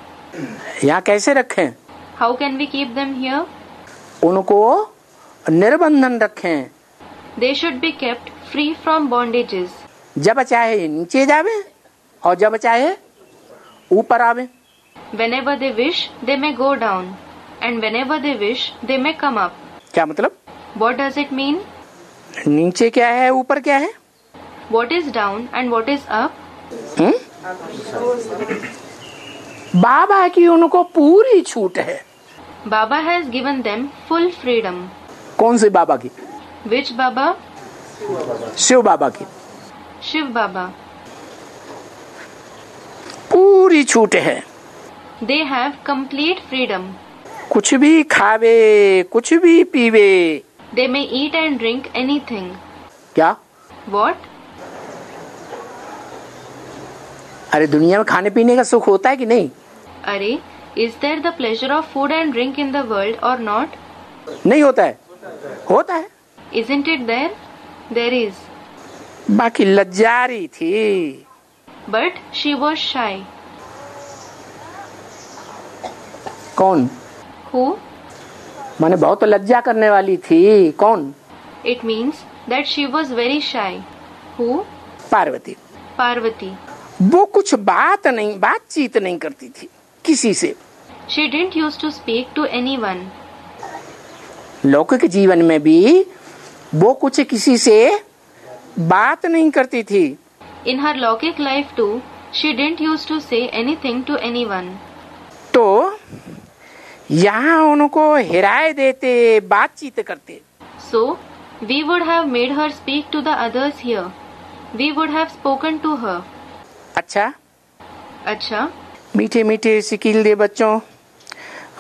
यहाँ कैसे रखें? How can we keep them here? उनको निर्बंधन रखें। They should be kept free from bondages. जब चाहे नीचे जावे और जब चाहे ऊपर आवे। Whenever they wish, they may go down, and whenever they wish, they may come up. क्या मतलब? What does it mean? नीचे क्या है, ऊपर क्या है? What is down and what is up? बाबा की उनको पूरी छूट है। Baba has given them full freedom. कौन से बाबा की? Which Baba? शिव बाबा की Shiv Baba. पूरी छूट है। They have complete freedom. कुछ भी खावे, कुछ भी पीवे। They may eat and drink anything. क्या? What? अरे दुनिया में खाने पीने का सुख होता है कि नहीं? Arey, is there the pleasure of food and drink in the world or not? नहीं होता है। होता है। Isn't it there? There is. बाकी लज्जारी थी। But she was shy. कौन? Who? माने बहुत लज्जा करने वाली थी। कौन? It means that she was very shy. Who? Parvati. Parvati. वो कुछ बातचीत नहीं करती थी किसी से। She didn't used to speak to anyone. लौकिक जीवन में भी वो कुछ किसी से बात नहीं करती थी। In her Lokik life too, she didn't used to say anything to anyone. तो यहाँ उनको हिराए देते, बातचीत करते। So, we would have made her speak to the others here. We would have spoken to her. अच्छा, अच्छा, मीठे मीठे सिकील दे बच्चों,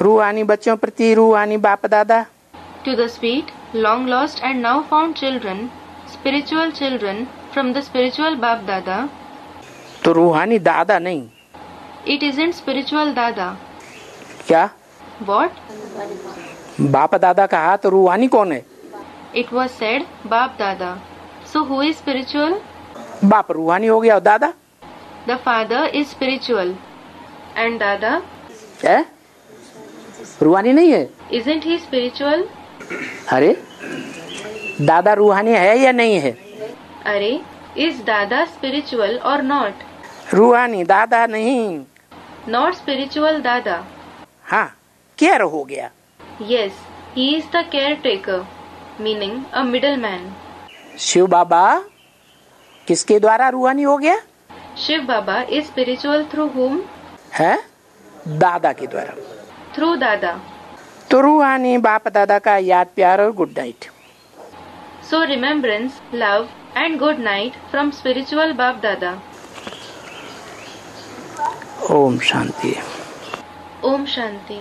रूहानी बच्चों प्रति रूहानी बाप दादा। to the sweet, long lost and now found children, spiritual children from the spiritual Bap Dada. तो रूहानी दादा नहीं। It isn't spiritual Dada. क्या? What? बाप दादा कहा तो रूहानी कौन है? It was said Bap Dada. So who is spiritual? बाप रूहानी हो गया और दादा? The father is spiritual. And Dada? है? रूहानी नहीं है? Isn't he spiritual? अरे दादा रूहानी है या नहीं है? Arey, is Dada spiritual or not? रूहानी दादा नहीं। Not spiritual Dada. हाँ, केयर हो गया। Yes, he is the caretaker, meaning a middleman. Shiv बाबा किसके द्वारा रूहानी हो गया? Shiv Baba is spiritual through whom? है? दादा के द्वारा। Through Dada. तो रूहानी बाप दादा का याद प्यार और good night. So remembrance, love and good night from spiritual Bap Dada. Om Shanti. Om Shanti.